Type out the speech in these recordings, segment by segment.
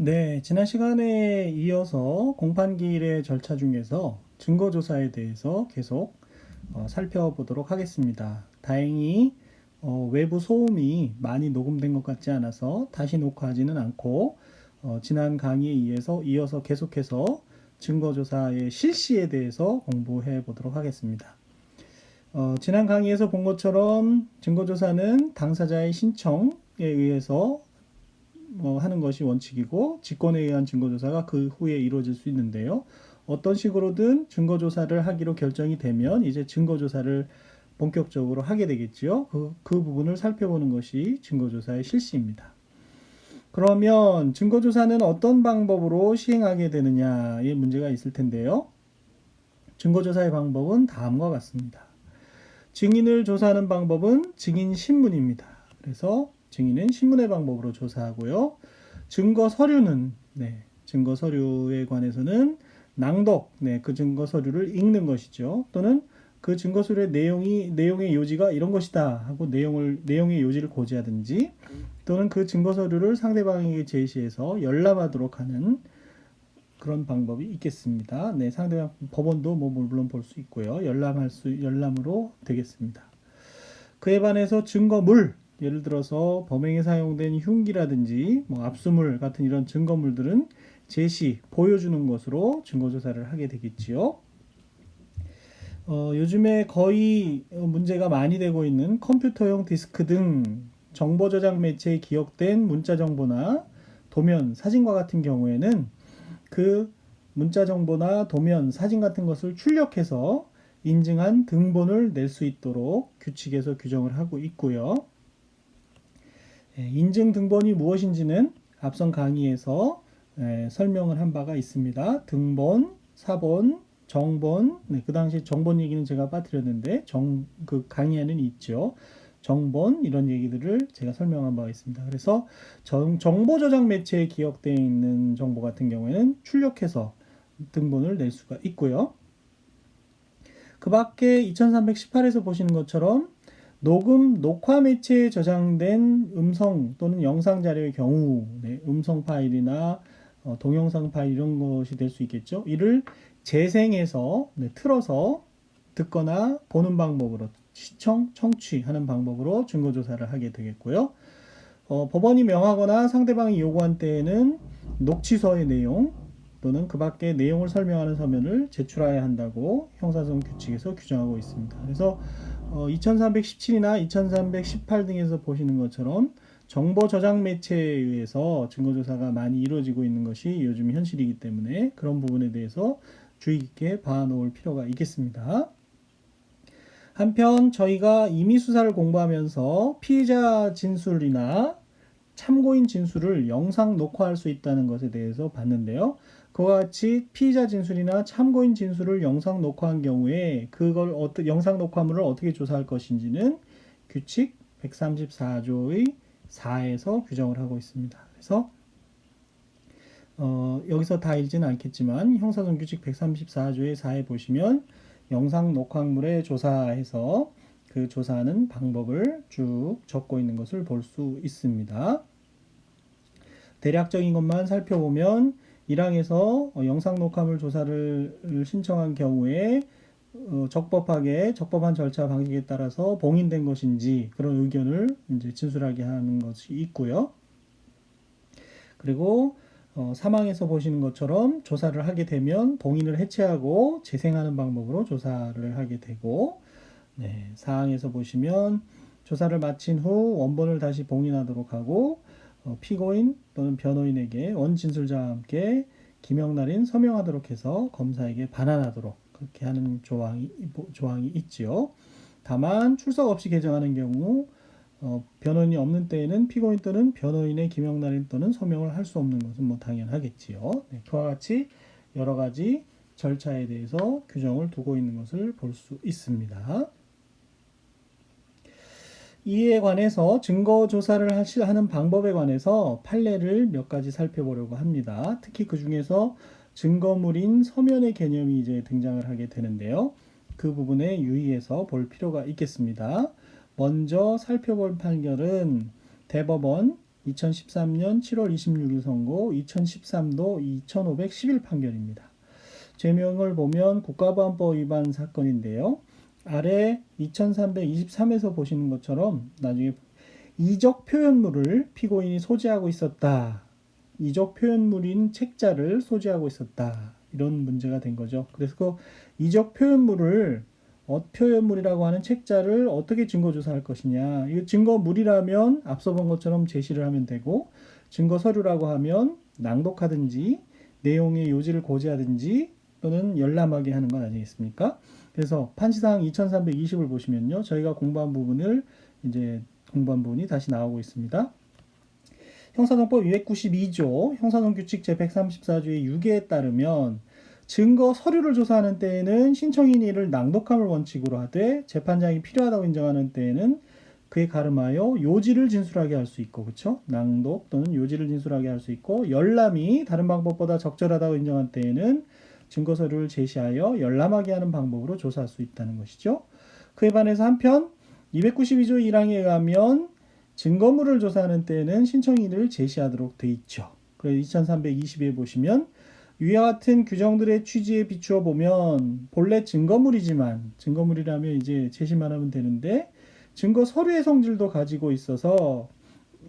네, 지난 시간에 이어서 공판기일의 절차 중에서 증거조사에 대해서 계속 살펴보도록 하겠습니다. 다행히 외부 소음이 많이 녹음된 것 같지 않아서 다시 녹화하지는 않고 지난 강의에 이어서 계속해서 증거조사의 실시에 대해서 공부해 보도록 하겠습니다. 지난 강의에서 본 것처럼 증거조사는 당사자의 신청에 의해서 하는 것이 원칙이고 직권에 의한 증거조사가 그 후에 이루어질 수 있는데요. 어떤 식으로든 증거조사를 하기로 결정이 되면 이제 증거조사를 본격적으로 하게 되겠지요. 그 부분을 살펴보는 것이 증거조사의 실시입니다. 그러면 증거조사는 어떤 방법으로 시행하게 되느냐의 문제가 있을 텐데요. 증거조사의 방법은 다음과 같습니다. 증인을 조사하는 방법은 증인 신문입니다. 그래서 증인은 신문의 방법으로 조사하고요. 증거 서류는 증거 서류에 관해서는 낭독, 그 증거 서류를 읽는 것이죠. 또는 그 증거 서류의 내용의 요지가 이런 것이다 하고 내용의 요지를 고지하든지, 또는 그 증거 서류를 상대방에게 제시해서 열람하도록 하는 그런 방법이 있겠습니다. 상대방 법원도 물론 볼 수 있고요. 열람으로 되겠습니다. 그에 반해서 증거물, 예를 들어서 범행에 사용된 흉기라든지 압수물 같은 이런 증거물들은 보여주는 것으로 증거조사를 하게 되겠지요. 요즘에 거의 문제가 많이 되고 있는 컴퓨터용 디스크 등 정보 저장 매체에 기억된 문자 정보나 도면, 사진과 같은 경우에는 그 문자 정보나 도면, 사진 같은 것을 출력해서 인증한 등본을 낼 수 있도록 규칙에서 규정을 하고 있고요. 인증 등본이 무엇인지는 앞선 강의에서 설명을 한 바가 있습니다. 등본, 사본, 정본, 그 당시 정본 얘기는 제가 빠뜨렸는데 그 강의에는 있죠. 정본 이런 얘기들을 제가 설명한 바가 있습니다. 그래서 정보 저장 매체에 기억되어 있는 정보 같은 경우에는 출력해서 등본을 낼 수가 있고요. 그 밖에 2318에서 보시는 것처럼 녹화 매체에 저장된 음성 또는 영상 자료의 경우, 음성 파일이나 동영상 파일 이런 것이 될 수 있겠죠. 이를 재생해서 틀어서 듣거나 보는 방법으로 청취하는 방법으로 증거조사를 하게 되겠고요. 법원이 명하거나 상대방이 요구한 때에는 녹취서의 내용 또는 그 밖에 내용을 설명하는 서면을 제출해야 한다고 형사소송 규칙에서 규정하고 있습니다. 그래서 2317이나 2318 등에서 보시는 것처럼 정보 저장 매체에 의해서 증거조사가 많이 이루어지고 있는 것이 요즘 현실이기 때문에 그런 부분에 대해서 주의 깊게 봐놓을 필요가 있겠습니다. 한편 저희가 임의수사를 공부하면서 피의자 진술이나 참고인 진술을 영상 녹화할 수 있다는 것에 대해서 봤는데요. 그와 같이 피의자 진술이나 참고인 진술을 영상 녹화한 경우에 그걸 영상 녹화물을 어떻게 조사할 것인지는 규칙 134조의 4에서 규정을 하고 있습니다. 그래서 여기서 다 읽지는 않겠지만 형사소송 규칙 134조의 4에 보시면 영상 녹화물에 조사해서 그 조사하는 방법을 쭉 적고 있는 것을 볼 수 있습니다. 대략적인 것만 살펴보면 1항에서 영상 녹화물 조사를 신청한 경우에 적법한 절차 방식에 따라서 봉인된 것인지 그런 의견을 이제 진술하게 하는 것이 있고요. 그리고 3항에서 보시는 것처럼 조사를 하게 되면 봉인을 해체하고 재생하는 방법으로 조사를 하게 되고, 4항에서 보시면 조사를 마친 후 원본을 다시 봉인하도록 하고 피고인 또는 변호인에게 원진술자와 함께 기명날인 서명하도록 해서 검사에게 반환하도록 그렇게 하는 조항이 있지요. 다만 출석 없이 개정하는 경우 변호인이 없는 때에는 피고인 또는 변호인의 기명날인 또는 서명을 할 수 없는 것은 당연하겠지요. 그와 같이 여러 가지 절차에 대해서 규정을 두고 있는 것을 볼 수 있습니다. 이에 관해서 증거 조사를 하는 방법에 관해서 판례를 몇 가지 살펴보려고 합니다. 특히 그 중에서 증거물인 서면의 개념이 이제 등장을 하게 되는데요. 그 부분에 유의해서 볼 필요가 있겠습니다. 먼저 살펴볼 판결은 대법원 2013년 7월 26일 선고 2013도 2511 판결입니다. 죄명을 보면 국가보안법 위반 사건인데요. 아래 2323에서 보시는 것처럼 나중에 이적 표현물을 피고인이 소지하고 있었다. 이적 표현물인 책자를 소지하고 있었다. 이런 문제가 된 거죠. 그래서 그 이적 표현물을 표현물이라고 하는 책자를 어떻게 증거조사할 것이냐. 이 증거물이라면 앞서 본 것처럼 제시를 하면 되고, 증거 서류라고 하면 낭독하든지 내용의 요지를 고지하든지 또는 열람하게 하는 건 아니겠습니까? 그래서 판시상 2320을 보시면요, 저희가 공부한 부분을 이제 공부한 부분이 다시 나오고 있습니다. 형사정법 292조 형사정규칙 제134조의 6개에 따르면 증거 서류를 조사하는 때에는 신청인이 이를 낭독함을 원칙으로 하되 재판장이 필요하다고 인정하는 때에는 그에 가름하여 요지를 진술하게 할 수 있고, 그렇죠? 낭독 또는 요지를 진술하게 할 수 있고, 열람이 다른 방법보다 적절하다고 인정한 때에는 증거 서류를 제시하여 열람하게 하는 방법으로 조사할 수 있다는 것이죠. 그에 반해서 한편 292조 1항에 의하면 증거물을 조사하는 때에는 신청인을 제시하도록 돼 있죠. 그래서 2320에 보시면 위와 같은 규정들의 취지에 비추어 보면 본래 증거물이지만, 증거물이라면 이제 제시만 하면 되는데 증거 서류의 성질도 가지고 있어서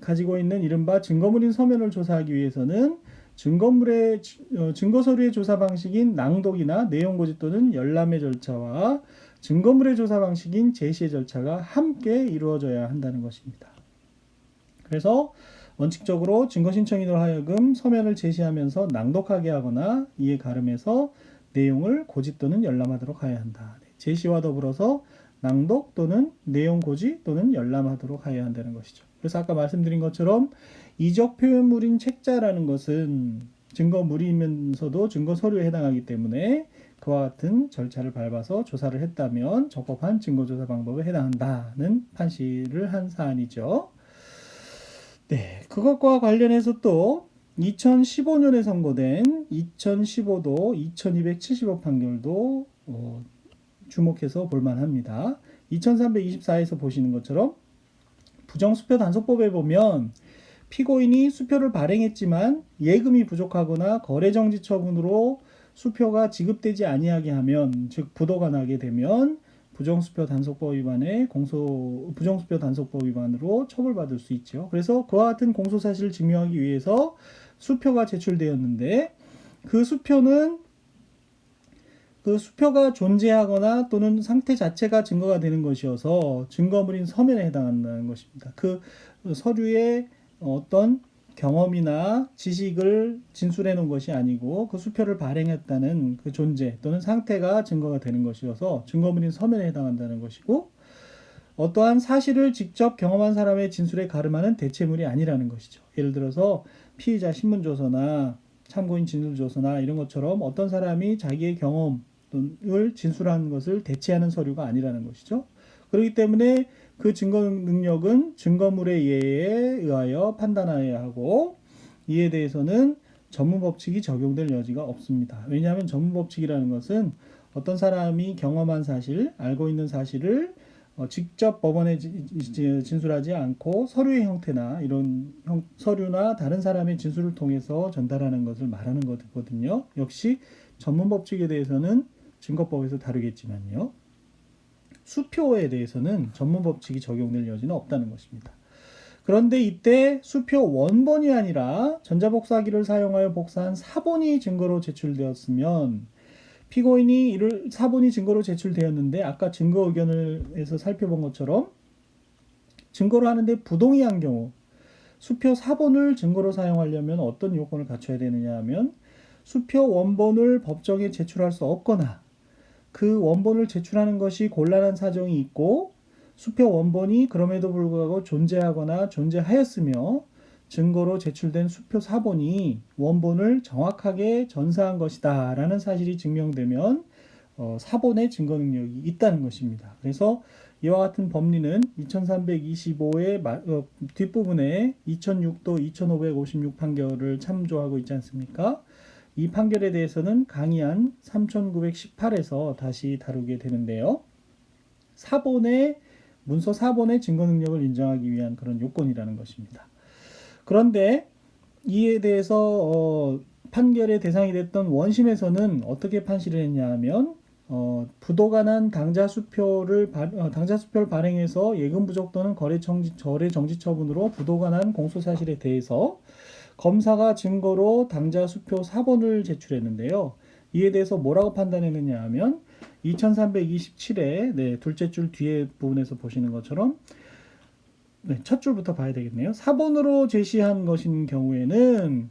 가지고 있는 이른바 증거물인 서면을 조사하기 위해서는 증거 서류의 조사 방식인 낭독이나 내용 고지 또는 열람의 절차와 증거물의 조사 방식인 제시의 절차가 함께 이루어져야 한다는 것입니다. 그래서 원칙적으로 증거신청인으로 하여금 서면을 제시하면서 낭독하게 하거나 이에 가름해서 내용을 고지 또는 열람하도록 하여야 한다. 제시와 더불어서 낭독 또는 내용 고지 또는 열람하도록 하여야 한다는 것이죠. 그래서 아까 말씀드린 것처럼 이적 표현물인 책자라는 것은 증거물이면서도 증거 서류에 해당하기 때문에 그와 같은 절차를 밟아서 조사를 했다면 적법한 증거조사 방법에 해당한다는 판시를 한 사안이죠. 네, 그것과 관련해서 또 2015년에 선고된 2015도 2275 판결도 주목해서 볼만합니다. 2324에서 보시는 것처럼 부정수표 단속법에 보면 피고인이 수표를 발행했지만 예금이 부족하거나 거래정지 처분으로 수표가 지급되지 아니하게 하면, 즉 부도가 나게 되면 부정수표 단속법 위반에 부정수표 단속법 위반으로 처벌받을 수 있죠. 그래서 그와 같은 공소사실을 증명하기 위해서 수표가 제출되었는데 그 수표가 존재하거나 또는 상태 자체가 증거가 되는 것이어서 증거물인 서면에 해당한다는 것입니다. 그 서류에 어떤 경험이나 지식을 진술해 놓은 것이 아니고 그 수표를 발행했다는 그 존재 또는 상태가 증거가 되는 것이어서 증거물인 서면에 해당한다는 것이고, 어떠한 사실을 직접 경험한 사람의 진술에 가름하는 대체물이 아니라는 것이죠. 예를 들어서 피의자 신문조서나 참고인 진술조서나 이런 것처럼 어떤 사람이 자기의 경험을 진술한 것을 대체하는 서류가 아니라는 것이죠. 그렇기 때문에 그 증거 능력은 증거물의 예에 의하여 판단하여야 하고, 이에 대해서는 전문법칙이 적용될 여지가 없습니다. 왜냐하면 전문법칙이라는 것은 어떤 사람이 경험한 사실, 알고 있는 사실을 직접 법원에 진술하지 않고 서류의 형태나 이런 서류나 다른 사람의 진술을 통해서 전달하는 것을 말하는 거거든요. 역시 전문법칙에 대해서는 증거법에서 다루겠지만요. 수표에 대해서는 전문법칙이 적용될 여지는 없다는 것입니다. 그런데 이때 수표 원본이 아니라 전자복사기를 사용하여 복사한 사본이 증거로 제출되었으면, 피고인이 이를 사본이 증거로 제출되었는데 아까 증거 의견을에서 살펴본 것처럼 증거로 하는데 부동의한 경우 수표 사본을 증거로 사용하려면 어떤 요건을 갖춰야 되느냐 하면, 수표 원본을 법정에 제출할 수 없거나 그 원본을 제출하는 것이 곤란한 사정이 있고 수표 원본이 그럼에도 불구하고 존재하거나 존재하였으며 증거로 제출된 수표 사본이 원본을 정확하게 전사한 것이다 라는 사실이 증명되면 사본의 증거 능력이 있다는 것입니다. 그래서 이와 같은 법리는 2325의 뒷부분에 2006도 2556 판결을 참조하고 있지 않습니까? 이 판결에 대해서는 강의안 3918에서 다시 다루게 되는데요. 문서 사본의 증거 능력을 인정하기 위한 그런 요건이라는 것입니다. 그런데 이에 대해서 판결의 대상이 됐던 원심에서는 어떻게 판시를 했냐 하면 부도가 난 당자수표를 발행해서 예금 부족 또는 거래 정지 처분으로 부도가 난 공소사실에 대해서 검사가 증거로 당자수표 사본을 제출했는데요. 이에 대해서 뭐라고 판단했느냐 하면 2327회 둘째 줄 뒤에 부분에서 보시는 것처럼 첫 줄부터 봐야 되겠네요. 사본으로 제시한 것인 경우에는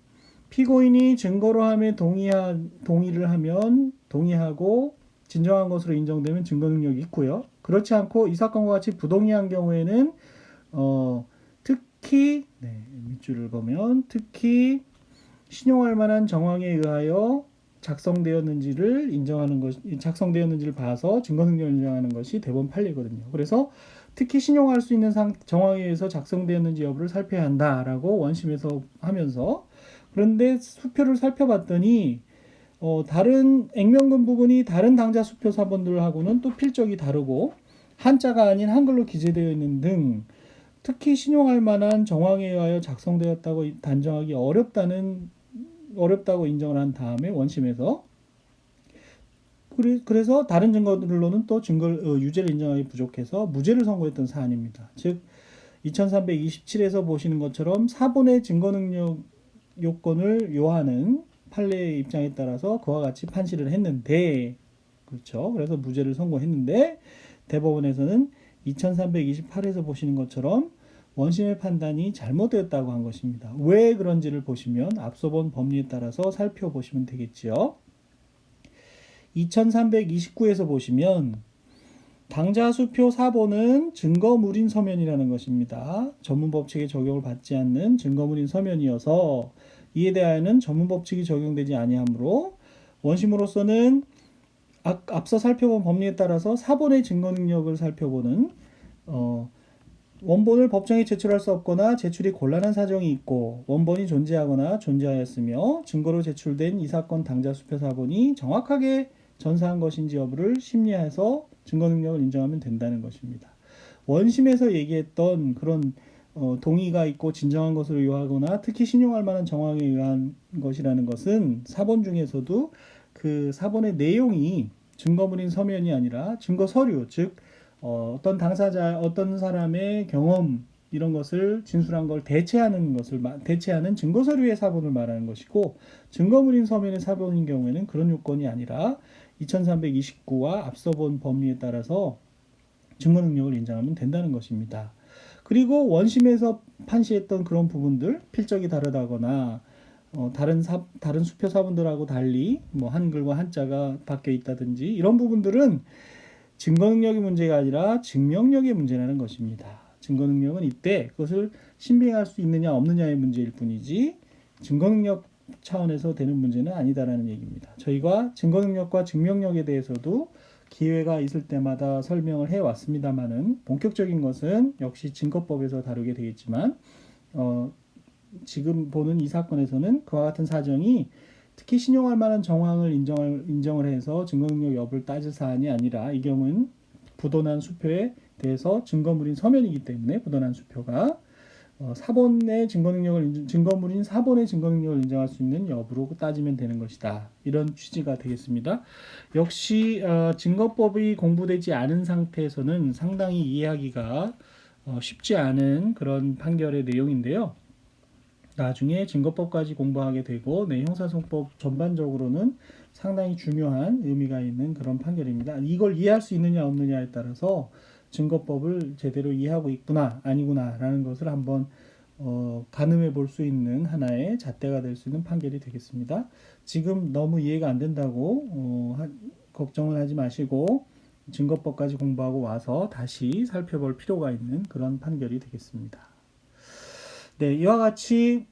피고인이 증거로 함에 동의를 하면 동의하고 진정한 것으로 인정되면 증거 능력이 있고요. 그렇지 않고 이 사건과 같이 부동의한 경우에는 특히 밑줄을 보면 특히 신용할 만한 정황에 의하여 작성되었는지를 봐서 증거 능력을 인정하는 것이 대법원 판례거든요. 그래서 특히 신용할 수 있는 정황에 의해서 작성되었는지 여부를 살펴야 한다라고 원심에서 하면서, 그런데 수표를 살펴봤더니 다른 액면금 부분이 다른 당자 수표 사본들하고는 또 필적이 다르고 한자가 아닌 한글로 기재되어 있는 등 특히 신용할 만한 정황에 의하여 작성되었다고 단정하기 어렵다고 인정을 한 다음에 원심에서 그래서 다른 증거들로는 또 유죄를 인정하기 부족해서 무죄를 선고했던 사안입니다. 즉 2327에서 보시는 것처럼 사본의 증거 능력 요건을 요하는 판례의 입장에 따라서 그와 같이 판시를 했는데, 그렇죠. 그래서 무죄를 선고했는데 대법원에서는 2328에서 보시는 것처럼 원심의 판단이 잘못되었다고 한 것입니다. 왜 그런지를 보시면 앞서 본 법리에 따라서 살펴보시면 되겠지요. 2329에서 보시면 당자수표 사본은 증거물인 서면이라는 것입니다. 전문법칙의 적용을 받지 않는 증거물인 서면이어서 이에 대하여는 전문법칙이 적용되지 아니하므로 원심으로서는 앞서 살펴본 법리에 따라서 사본의 증거 능력을 살펴보는 원본을 법정에 제출할 수 없거나 제출이 곤란한 사정이 있고 원본이 존재하거나 존재하였으며 증거로 제출된 이 사건 당자수표 사본이 정확하게 전사한 것인지 여부를 심리해서 증거 능력을 인정하면 된다는 것입니다. 원심에서 얘기했던 그런 동의가 있고 진정한 것으로 요하거나 특히 신용할 만한 정황에 의한 것이라는 것은 사본 중에서도 그 사본의 내용이 증거물인 서면이 아니라 증거 서류, 즉 어떤 당사자, 어떤 사람의 경험 이런 것을 진술한 걸 대체하는 증거 서류의 사본을 말하는 것이고, 증거물인 서면의 사본인 경우에는 그런 요건이 아니라 2329와 앞서 본 법리에 따라서 증거 능력을 인정하면 된다는 것입니다. 그리고 원심에서 판시했던 그런 부분들, 필적이 다르다거나 다른 수표 사본들하고 달리 한글과 한자가 바뀌어 있다든지 이런 부분들은 증거 능력의 문제가 아니라 증명력의 문제라는 것입니다. 증거 능력은 이때 그것을 신빙할 수 있느냐 없느냐의 문제일 뿐이지 증거 능력 차원에서 되는 문제는 아니다라는 얘기입니다. 저희가 증거 능력과 증명력에 대해서도 기회가 있을 때마다 설명을 해왔습니다만은 본격적인 것은 역시 증거법에서 다루게 되겠지만 지금 보는 이 사건에서는 그와 같은 사정이 특히 신용할 만한 정황을 인정을 해서 증거 능력 여부를 따질 사안이 아니라 이 경우는 부도난 수표에 대해서 증거물인 서면이기 때문에 부도난 수표가 증거물인 사본의 증거 능력을 인정할 수 있는 여부로 따지면 되는 것이다. 이런 취지가 되겠습니다. 역시 증거법이 공부되지 않은 상태에서는 상당히 이해하기가 쉽지 않은 그런 판결의 내용인데요. 나중에 증거법까지 공부하게 되고 형사소송법 전반적으로는 상당히 중요한 의미가 있는 그런 판결입니다. 이걸 이해할 수 있느냐 없느냐에 따라서 증거법을 제대로 이해하고 있구나 아니구나 라는 것을 한번 가늠해 볼 수 있는 하나의 잣대가 될 수 있는 판결이 되겠습니다. 지금 너무 이해가 안 된다고 걱정을 하지 마시고 증거법까지 공부하고 와서 다시 살펴볼 필요가 있는 그런 판결이 되겠습니다. 네, 이와 같이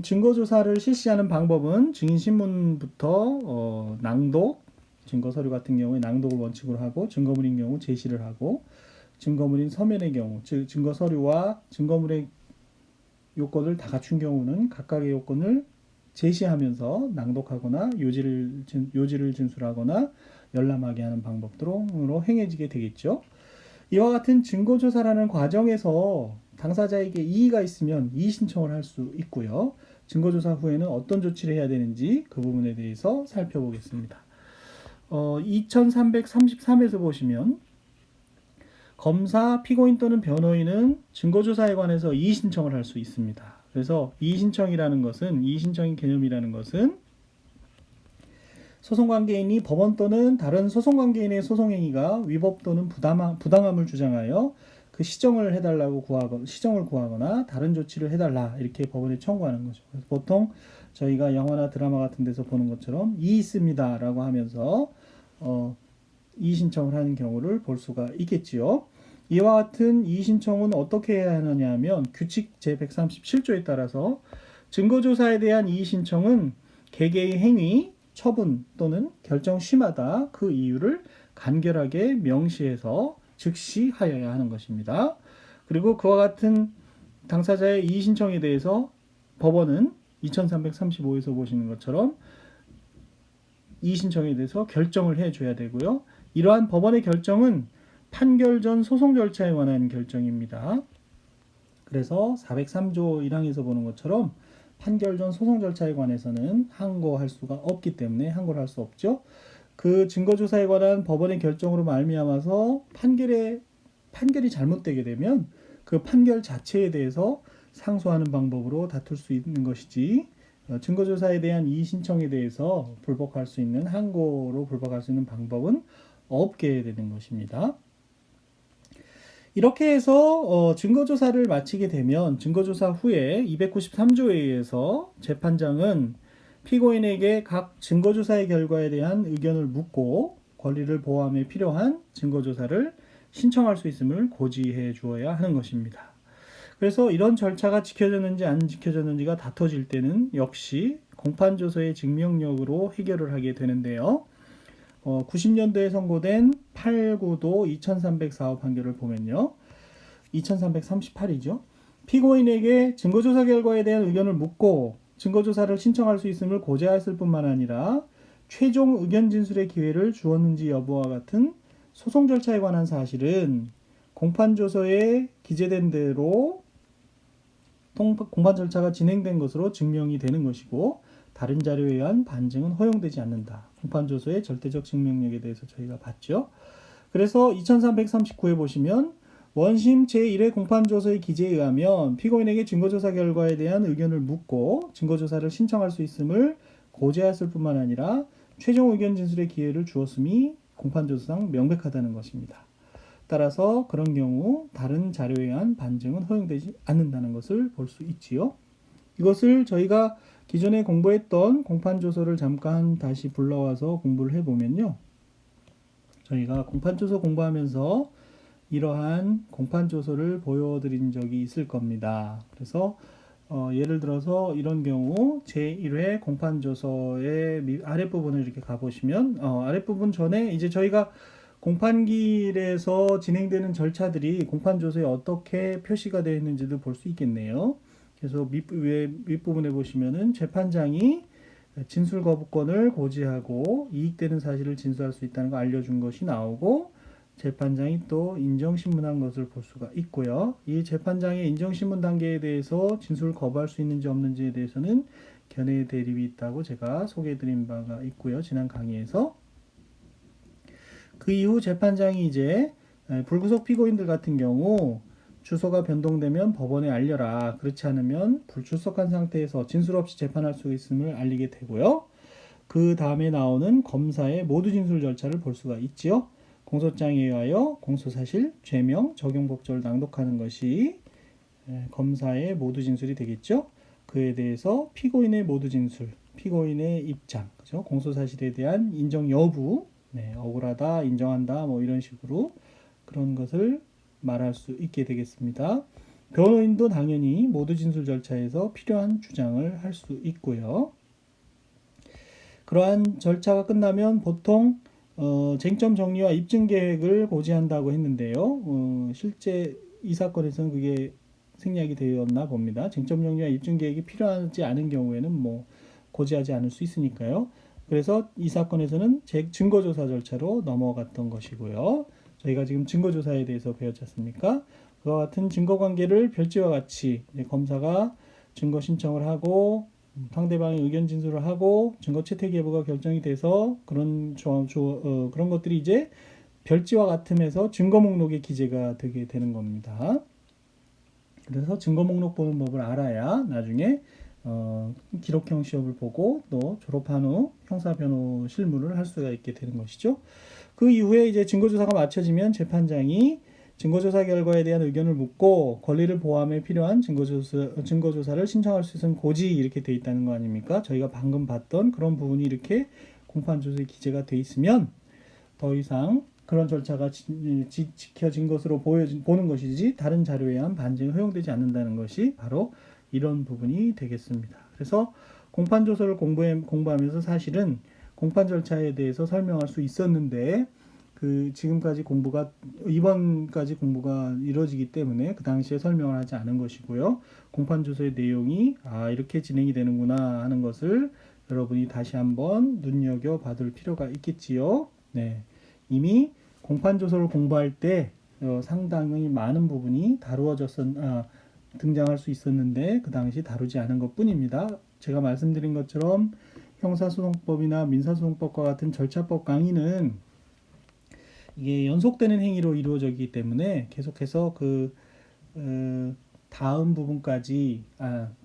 증거조사를 실시하는 방법은 증인신문부터 낭독, 증거서류 같은 경우에 낭독을 원칙으로 하고 증거물인 경우 제시를 하고 증거물인 서면의 경우, 즉 증거서류와 증거물의 요건을 다 갖춘 경우는 각각의 요건을 제시하면서 낭독하거나 요지를 진술하거나 열람하게 하는 방법으로 행해지게 되겠죠. 이와 같은 증거조사라는 과정에서 당사자에게 이의가 있으면 이의 신청을 할 수 있고요. 증거조사 후에는 어떤 조치를 해야 되는지 그 부분에 대해서 살펴보겠습니다. 2333에서 보시면 검사, 피고인 또는 변호인은 증거조사에 관해서 이의 신청을 할 수 있습니다. 그래서 이의 신청의 개념이라는 것은 소송관계인이 법원 또는 다른 소송관계인의 소송행위가 위법 또는 부당함을 주장하여 그 시정을 구하거나 다른 조치를 해달라 이렇게 법원에 청구하는 거죠. 그래서 보통 저희가 영화나 드라마 같은 데서 보는 것처럼 이의 있습니다 라고 하면서 이의 신청을 하는 경우를 볼 수가 있겠지요. 이와 같은 이의 신청은 어떻게 해야 하느냐 하면 규칙 제137조에 따라서 증거조사에 대한 이의 신청은 개개의 행위, 처분 또는 결정 시마다 그 이유를 간결하게 명시해서 즉시 하여야 하는 것입니다. 그리고 그와 같은 당사자의 이의 신청에 대해서 법원은 2335에서 보시는 것처럼 이의 신청에 대해서 결정을 해줘야 되고요. 이러한 법원의 결정은 판결 전 소송 절차에 관한 결정입니다. 그래서 403조 1항에서 보는 것처럼 판결 전 소송 절차에 관해서는 항고할 수가 없기 때문에 항고를 할 수 없죠. 그 증거조사에 관한 법원의 결정으로 말미암아서 판결이 잘못되게 되면 그 판결 자체에 대해서 상소하는 방법으로 다툴 수 있는 것이지 증거조사에 대한 이의 신청에 대해서 불복할 수 있는 항고로 불복할 수 있는 방법은 없게 되는 것입니다. 이렇게 해서 증거조사를 마치게 되면 증거조사 후에 293조에 의해서 재판장은 피고인에게 각 증거조사의 결과에 대한 의견을 묻고 권리를 보호함에 필요한 증거조사를 신청할 수 있음을 고지해 주어야 하는 것입니다. 그래서 이런 절차가 지켜졌는지 안 지켜졌는지가 다퉈질 때는 역시 공판조서의 증명력으로 해결을 하게 되는데요. 90년도에 선고된 8구도 2304호 판결을 보면요. 2338이죠. 피고인에게 증거조사 결과에 대한 의견을 묻고 증거조사를 신청할 수 있음을 고지하였을 뿐만 아니라 최종 의견 진술의 기회를 주었는지 여부와 같은 소송 절차에 관한 사실은 공판조서에 기재된 대로 공판 절차가 진행된 것으로 증명이 되는 것이고 다른 자료에 의한 반증은 허용되지 않는다. 공판조서의 절대적 증명력에 대해서 저희가 봤죠. 그래서 2339에 보시면 원심 제1회 공판조서의 기재에 의하면 피고인에게 증거조사 결과에 대한 의견을 묻고 증거조사를 신청할 수 있음을 고지하였을 뿐만 아니라 최종 의견 진술의 기회를 주었음이 공판조서상 명백하다는 것입니다. 따라서 그런 경우 다른 자료에 의한 반증은 허용되지 않는다는 것을 볼 수 있지요. 이것을 저희가 기존에 공부했던 공판조서를 잠깐 다시 불러와서 공부를 해보면요. 저희가 공판조서 공부하면서 이러한 공판조서를 보여드린 적이 있을 겁니다. 그래서 예를 들어서 이런 경우 제1회 공판조서의 아랫부분을 이렇게 가보시면 아랫부분 전에 이제 저희가 공판기일에서 진행되는 절차들이 공판조서에 어떻게 표시가 되어 있는지도 볼 수 있겠네요. 그래서 윗부분에 보시면은 재판장이 진술 거부권을 고지하고 이익되는 사실을 진술할 수 있다는 거 알려준 것이 나오고 재판장이 또 인정신문한 것을 볼 수가 있고요. 이 재판장의 인정신문 단계에 대해서 진술을 거부할 수 있는지 없는지에 대해서는 견해 대립이 있다고 제가 소개해드린 바가 있고요. 지난 강의에서. 그 이후 재판장이 이제 불구속 피고인들 같은 경우 주소가 변동되면 법원에 알려라. 그렇지 않으면 불출석한 상태에서 진술 없이 재판할 수 있음을 알리게 되고요. 그 다음에 나오는 검사의 모두 진술 절차를 볼 수가 있지요. 공소장에 의하여 공소사실, 죄명, 적용법조를 낭독하는 것이 검사의 모두 진술이 되겠죠. 그에 대해서 피고인의 모두 진술, 피고인의 입장, 그죠? 공소사실에 대한 인정 여부, 억울하다, 인정한다, 뭐 이런 식으로 그런 것을 말할 수 있게 되겠습니다. 변호인도 당연히 모두 진술 절차에서 필요한 주장을 할 수 있고요. 그러한 절차가 끝나면 보통 쟁점 정리와 입증 계획을 고지한다고 했는데요. 실제 이 사건에서는 그게 생략이 되었나 봅니다. 쟁점 정리와 입증 계획이 필요하지 않은 경우에는 뭐 고지하지 않을 수 있으니까요. 그래서 이 사건에서는 증거조사 절차로 넘어갔던 것이고요. 저희가 지금 증거조사에 대해서 배웠지 않습니까? 그와 같은 증거관계를 별지와 같이 이제 검사가 증거 신청을 하고 상대방의 의견 진술을 하고 증거 채택 여부가 결정이 돼서 그런 것들이 이제 별지와 같음에서 증거 목록에 기재가 되게 되는 겁니다. 그래서 증거 목록 보는 법을 알아야 나중에 기록형 시험을 보고 또 졸업한 후 형사변호 실무를 할 수가 있게 되는 것이죠. 그 이후에 이제 증거조사가 마쳐지면 재판장이 증거조사 결과에 대한 의견을 묻고 권리를 보호함에 필요한 증거조사를 신청할 수 있는 고지 이렇게 돼 있다는 거 아닙니까? 저희가 방금 봤던 그런 부분이 이렇게 공판조서에 기재가 돼 있으면 더 이상 그런 절차가 지켜진 것으로 보는 것이지 다른 자료에 의한 반증이 허용되지 않는다는 것이 바로 이런 부분이 되겠습니다. 그래서 공판조서를 공부하면서 사실은 공판 절차에 대해서 설명할 수 있었는데 지금까지 이번까지 공부가 이루어지기 때문에 그 당시에 설명을 하지 않은 것이고요. 공판조서의 내용이 이렇게 진행이 되는구나 하는 것을 여러분이 다시 한번 눈여겨봐둘 필요가 있겠지요. 네. 이미 공판조서를 공부할 때 상당히 많은 부분이 등장할 수 있었는데 그 당시 다루지 않은 것 뿐입니다. 제가 말씀드린 것처럼 형사소송법이나 민사소송법과 같은 절차법 강의는 이게 연속되는 행위로 이루어지기 때문에 계속해서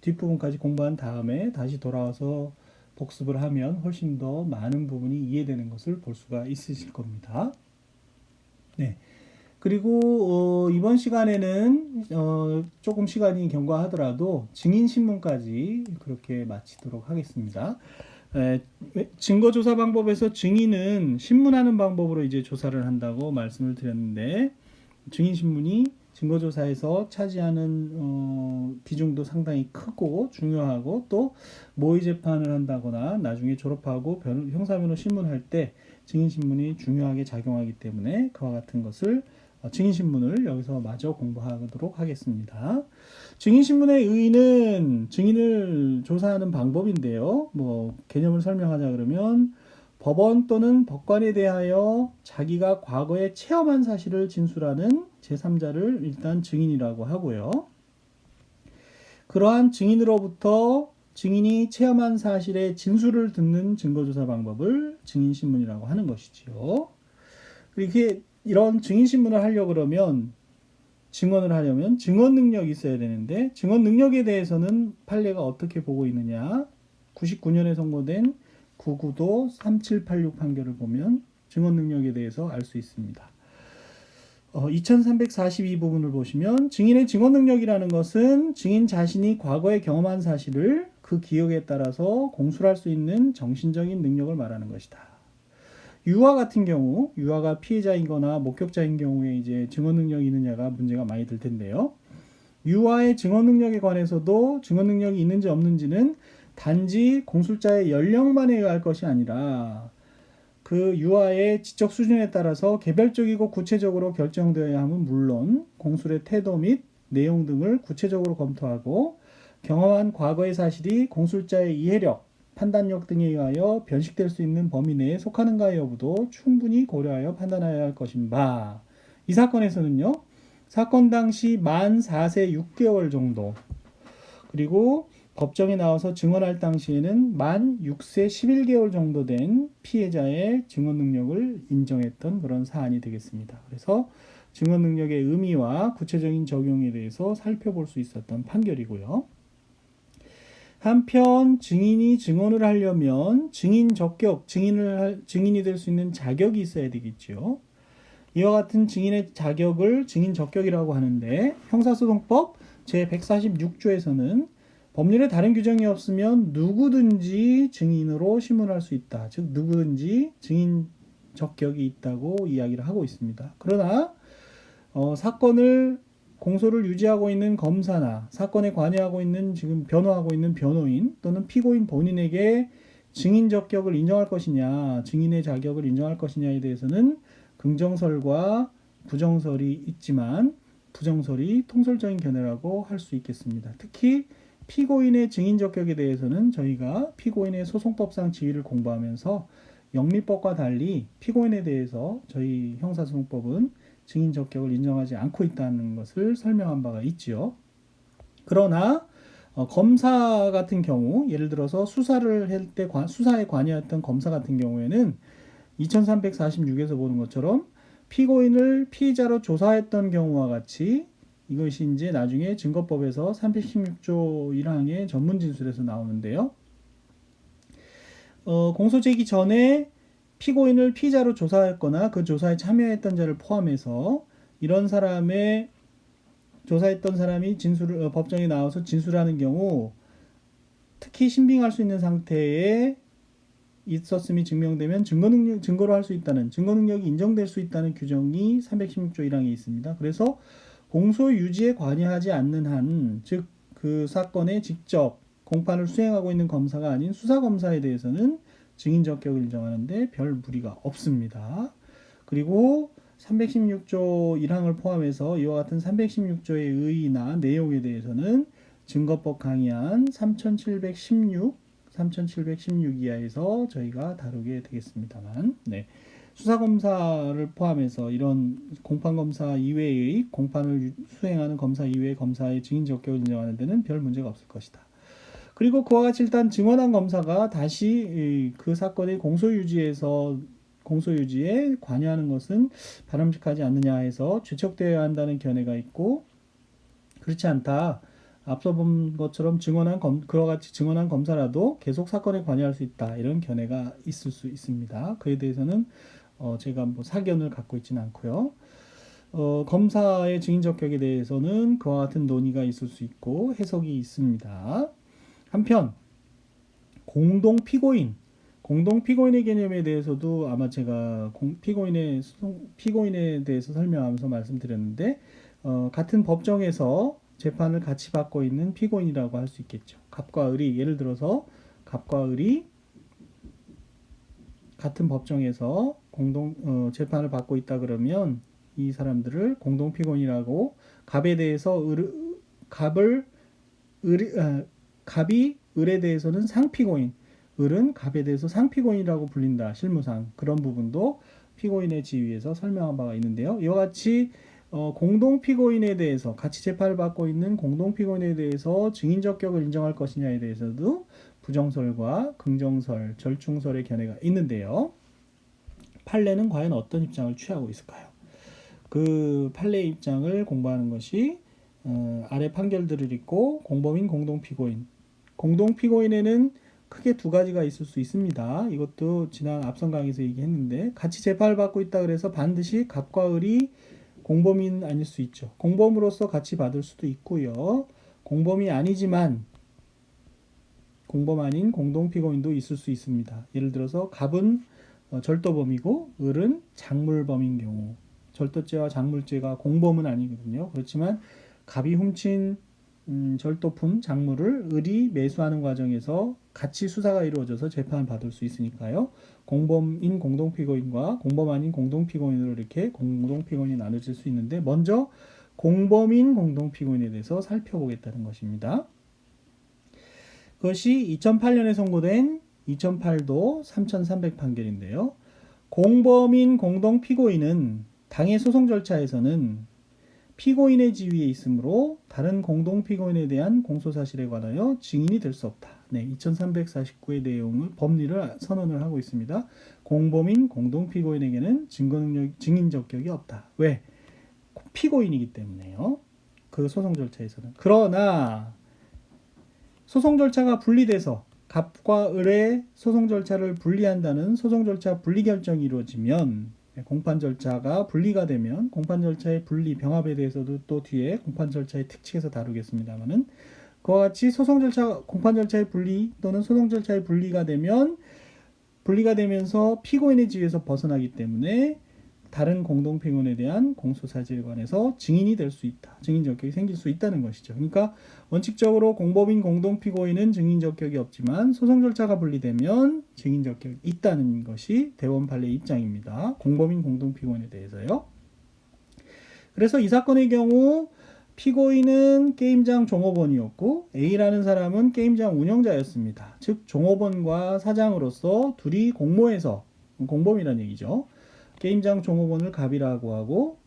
뒷부분까지 공부한 다음에 다시 돌아와서 복습을 하면 훨씬 더 많은 부분이 이해되는 것을 볼 수가 있으실 겁니다. 네. 그리고 이번 시간에는 조금 시간이 경과하더라도 증인신문까지 그렇게 마치도록 하겠습니다. 증거조사 방법에서 증인은 신문하는 방법으로 이제 조사를 한다고 말씀을 드렸는데 증인신문이 증거조사에서 차지하는 비중도 상당히 크고 중요하고 또 모의 재판을 한다거나 나중에 졸업하고 형사변호 신문할 때 증인신문이 중요하게 작용하기 때문에 그와 같은 것을 증인신문을 여기서 마저 공부하도록 하겠습니다. 증인신문의 의의는 증인을 조사하는 방법인데요. 개념을 설명하자 그러면 법원 또는 법관에 대하여 자기가 과거에 체험한 사실을 진술하는 제3자를 일단 증인이라고 하고요. 그러한 증인으로부터 증인이 체험한 사실의 진술을 듣는 증거조사 방법을 증인신문이라고 하는 것이지요. 이렇게 이런 증인신문을 하려고 그러면 증언을 하려면 증언 능력이 있어야 되는데 증언 능력에 대해서는 판례가 어떻게 보고 있느냐 99년에 선고된 구구도 3786 판결을 보면 증언 능력에 대해서 알 수 있습니다. 2342 부분을 보시면 증인의 증언 능력이라는 것은 증인 자신이 과거에 경험한 사실을 그 기억에 따라서 공술할 수 있는 정신적인 능력을 말하는 것이다. 유아 같은 경우, 유아가 피해자이거나 목격자인 경우에 이제 증언 능력이 있느냐가 문제가 많이 될 텐데요. 유아의 증언 능력에 관해서도 증언 능력이 있는지 없는지는 단지 공술자의 연령만에 의할 것이 아니라 그 유아의 지적 수준에 따라서 개별적이고 구체적으로 결정되어야 함은 물론 공술의 태도 및 내용 등을 구체적으로 검토하고 경험한 과거의 사실이 공술자의 이해력, 판단력 등에 의하여 변식될 수 있는 범위 내에 속하는가의 여부도 충분히 고려하여 판단해야 할 것인 바. 이 사건에서는요. 사건 당시 만 4세 6개월 정도 그리고 법정에 나와서 증언할 당시에는 만 6세 11개월 정도 된 피해자의 증언 능력을 인정했던 그런 사안이 되겠습니다. 그래서 증언 능력의 의미와 구체적인 적용에 대해서 살펴볼 수 있었던 판결이고요. 한편 증인이 증언을 하려면 증인 적격, 증인이 될 수 있는 자격이 있어야 되겠죠. 이와 같은 증인의 자격을 증인 적격이라고 하는데 형사소송법 제146조에서는 법률에 다른 규정이 없으면 누구든지 증인으로 신문할 수 있다. 즉 누구든지 증인 적격이 있다고 이야기를 하고 있습니다. 그러나 사건을 공소를 유지하고 있는 검사나 사건에 관여하고 있는 지금 변호하고 있는 변호인 또는 피고인 본인에게 증인 적격을 인정할 것이냐, 증인의 자격을 인정할 것이냐에 대해서는 긍정설과 부정설이 있지만 부정설이 통설적인 견해라고 할 수 있겠습니다. 특히 피고인의 증인 적격에 대해서는 저희가 피고인의 소송법상 지위를 공부하면서 영미법과 달리 피고인에 대해서 저희 형사소송법은 증인 적격을 인정하지 않고 있다는 것을 설명한 바가 있지요. 그러나 검사 같은 경우, 예를 들어서 수사를 할 때 수사에 관여했던 검사 같은 경우에는 2346에서 보는 것처럼 피고인을 피의자로 조사했던 경우와 같이 이것이 이제 나중에 증거법에서 316조 1항의 전문 진술에서 나오는데요. 공소 제기 전에 피고인을 피의자로 조사했거나 그 조사에 참여했던 자를 포함해서 이런 사람의 조사했던 사람이 법정에 나와서 진술하는 경우, 특히 신빙할 수 있는 상태에 있었음이 증명되면 증거로 할 수 있다는, 증거 능력이 인정될 수 있다는 규정이 316조 1항에 있습니다. 그래서 공소 유지에 관여하지 않는 한, 즉 그 사건에 직접 공판을 수행하고 있는 검사가 아닌 수사 검사에 대해서는 증인 적격을 인정하는데 별 무리가 없습니다. 그리고 316조 1항을 포함해서 이와 같은 316조의 의의나 내용에 대해서는 증거법 강의안 3716 이하에서 저희가 다루게 되겠습니다만, 네. 수사검사를 포함해서 이런 공판검사 이외의 공판을 수행하는 검사 이외의 검사의 증인 적격을 인정하는 데는 별 문제가 없을 것이다. 그리고 그와 같이 일단 증언한 검사가 다시 그 사건의 공소유지에 관여하는 것은 바람직하지 않느냐 해서 죄척되어야 한다는 견해가 있고, 그렇지 않다, 앞서 본 것처럼 그와 같이 증언한 검사라도 계속 사건에 관여할 수 있다, 이런 견해가 있을 수 있습니다. 그에 대해서는 제가 뭐 사견을 갖고 있지는 않고요. 검사의 증인 적격에 대해서는 그와 같은 논의가 있을 수 있고 해석이 있습니다. 한편 공동 피고인의 개념에 대해서도 아마 제가 피고인에 대해서 설명하면서 말씀드렸는데, 같은 법정에서 재판을 같이 받고 있는 피고인이라고 할 수 있겠죠. 갑과 을이, 예를 들어서 갑과 을이 같은 법정에서 재판을 받고 있다 그러면 이 사람들을 공동 피고인이라고, 갑에 대해서 갑이 을에 대해서는 상피고인, 을은 갑에 대해서 상피고인이라고 불린다. 실무상 그런 부분도 피고인의 지위에서 설명한 바가 있는데요. 이와 같이 공동 피고인에 대해서, 같이 재판을 받고 있는 공동 피고인에 대해서 증인 적격을 인정할 것이냐에 대해서도 부정설과 긍정설, 절충설의 견해가 있는데요. 판례는 과연 어떤 입장을 취하고 있을까요? 그 판례의 입장을 공부하는 것이 아래 판결들을 읽고 공범인, 공동 피고인에는 크게 두 가지가 있을 수 있습니다. 이것도 지난 앞선 강의에서 얘기했는데, 같이 재판을 받고 있다 그래서 반드시 갑과 을이 공범인 아닐 수 있죠. 공범으로서 같이 받을 수도 있고요. 공범이 아니지만 공범 아닌 공동 피고인도 있을 수 있습니다. 예를 들어서 갑은 절도범이고 을은 작물범인 경우, 절도죄와 작물죄가 공범은 아니거든요. 그렇지만 갑이 훔친 절도품, 작물을 을이 매수하는 과정에서 같이 수사가 이루어져서 재판을 받을 수 있으니까요. 공범인 공동피고인과 공범 아닌 공동피고인으로 이렇게 공동피고인이 나눠질 수 있는데, 먼저 공범인 공동피고인에 대해서 살펴보겠다는 것입니다. 그것이 2008년에 선고된 2008도 3300 판결인데요. 공범인 공동피고인은 당해 소송 절차에서는 피고인의 지위에 있으므로 다른 공동피고인에 대한 공소사실에 관하여 증인이 될 수 없다. 네, 2349의 내용을, 법리를 선언을 하고 있습니다. 공범인 공동피고인에게는 증인 적격이 없다. 왜? 피고인이기 때문에요. 그 소송 절차에서는. 그러나 소송 절차가 분리돼서 갑과 을의 소송 절차를 분리한다는 소송 절차 분리 결정이 이루어지면, 공판 절차가 분리가 되면, 공판 절차의 분리, 병합에 대해서도 또 뒤에 공판 절차의 특칙에서 다루겠습니다만은, 그와 같이 공판 절차의 분리 또는 소송 절차의 분리가 되면서 피고인의 지위에서 벗어나기 때문에 다른 공동피고인에 대한 공소사실에 관해서 증인이 될 수 있다. 증인 적격이 생길 수 있다는 것이죠. 그러니까 원칙적으로 공범인 공동피고인은 증인 적격이 없지만 소송 절차가 분리되면 증인 적격이 있다는 것이 대법원 판례의 입장입니다. 공범인 공동피고인에 대해서요. 그래서 이 사건의 경우 피고인은 게임장 종업원이었고 A라는 사람은 게임장 운영자였습니다. 즉 종업원과 사장으로서 둘이 공모해서, 공범이라는 얘기죠. 게임장 종업원을 갑이라고 하고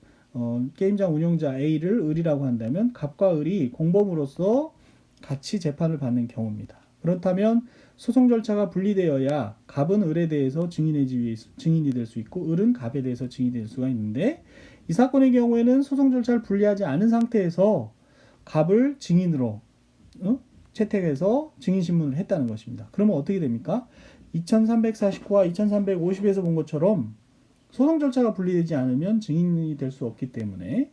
게임장 운영자 A를 을이라고 한다면 갑과 을이 공범으로서 같이 재판을 받는 경우입니다. 그렇다면 소송 절차가 분리되어야 갑은 을에 대해서 증인이 될 수 있고 을은 갑에 대해서 증인이 될 수가 있는데 이 사건의 경우에는 소송 절차를 분리하지 않은 상태에서 갑을 증인으로 채택해서 증인신문을 했다는 것입니다. 그러면 어떻게 됩니까? 2349와 2350에서 본 것처럼 소송 절차가 분리되지 않으면 증인이 될 수 없기 때문에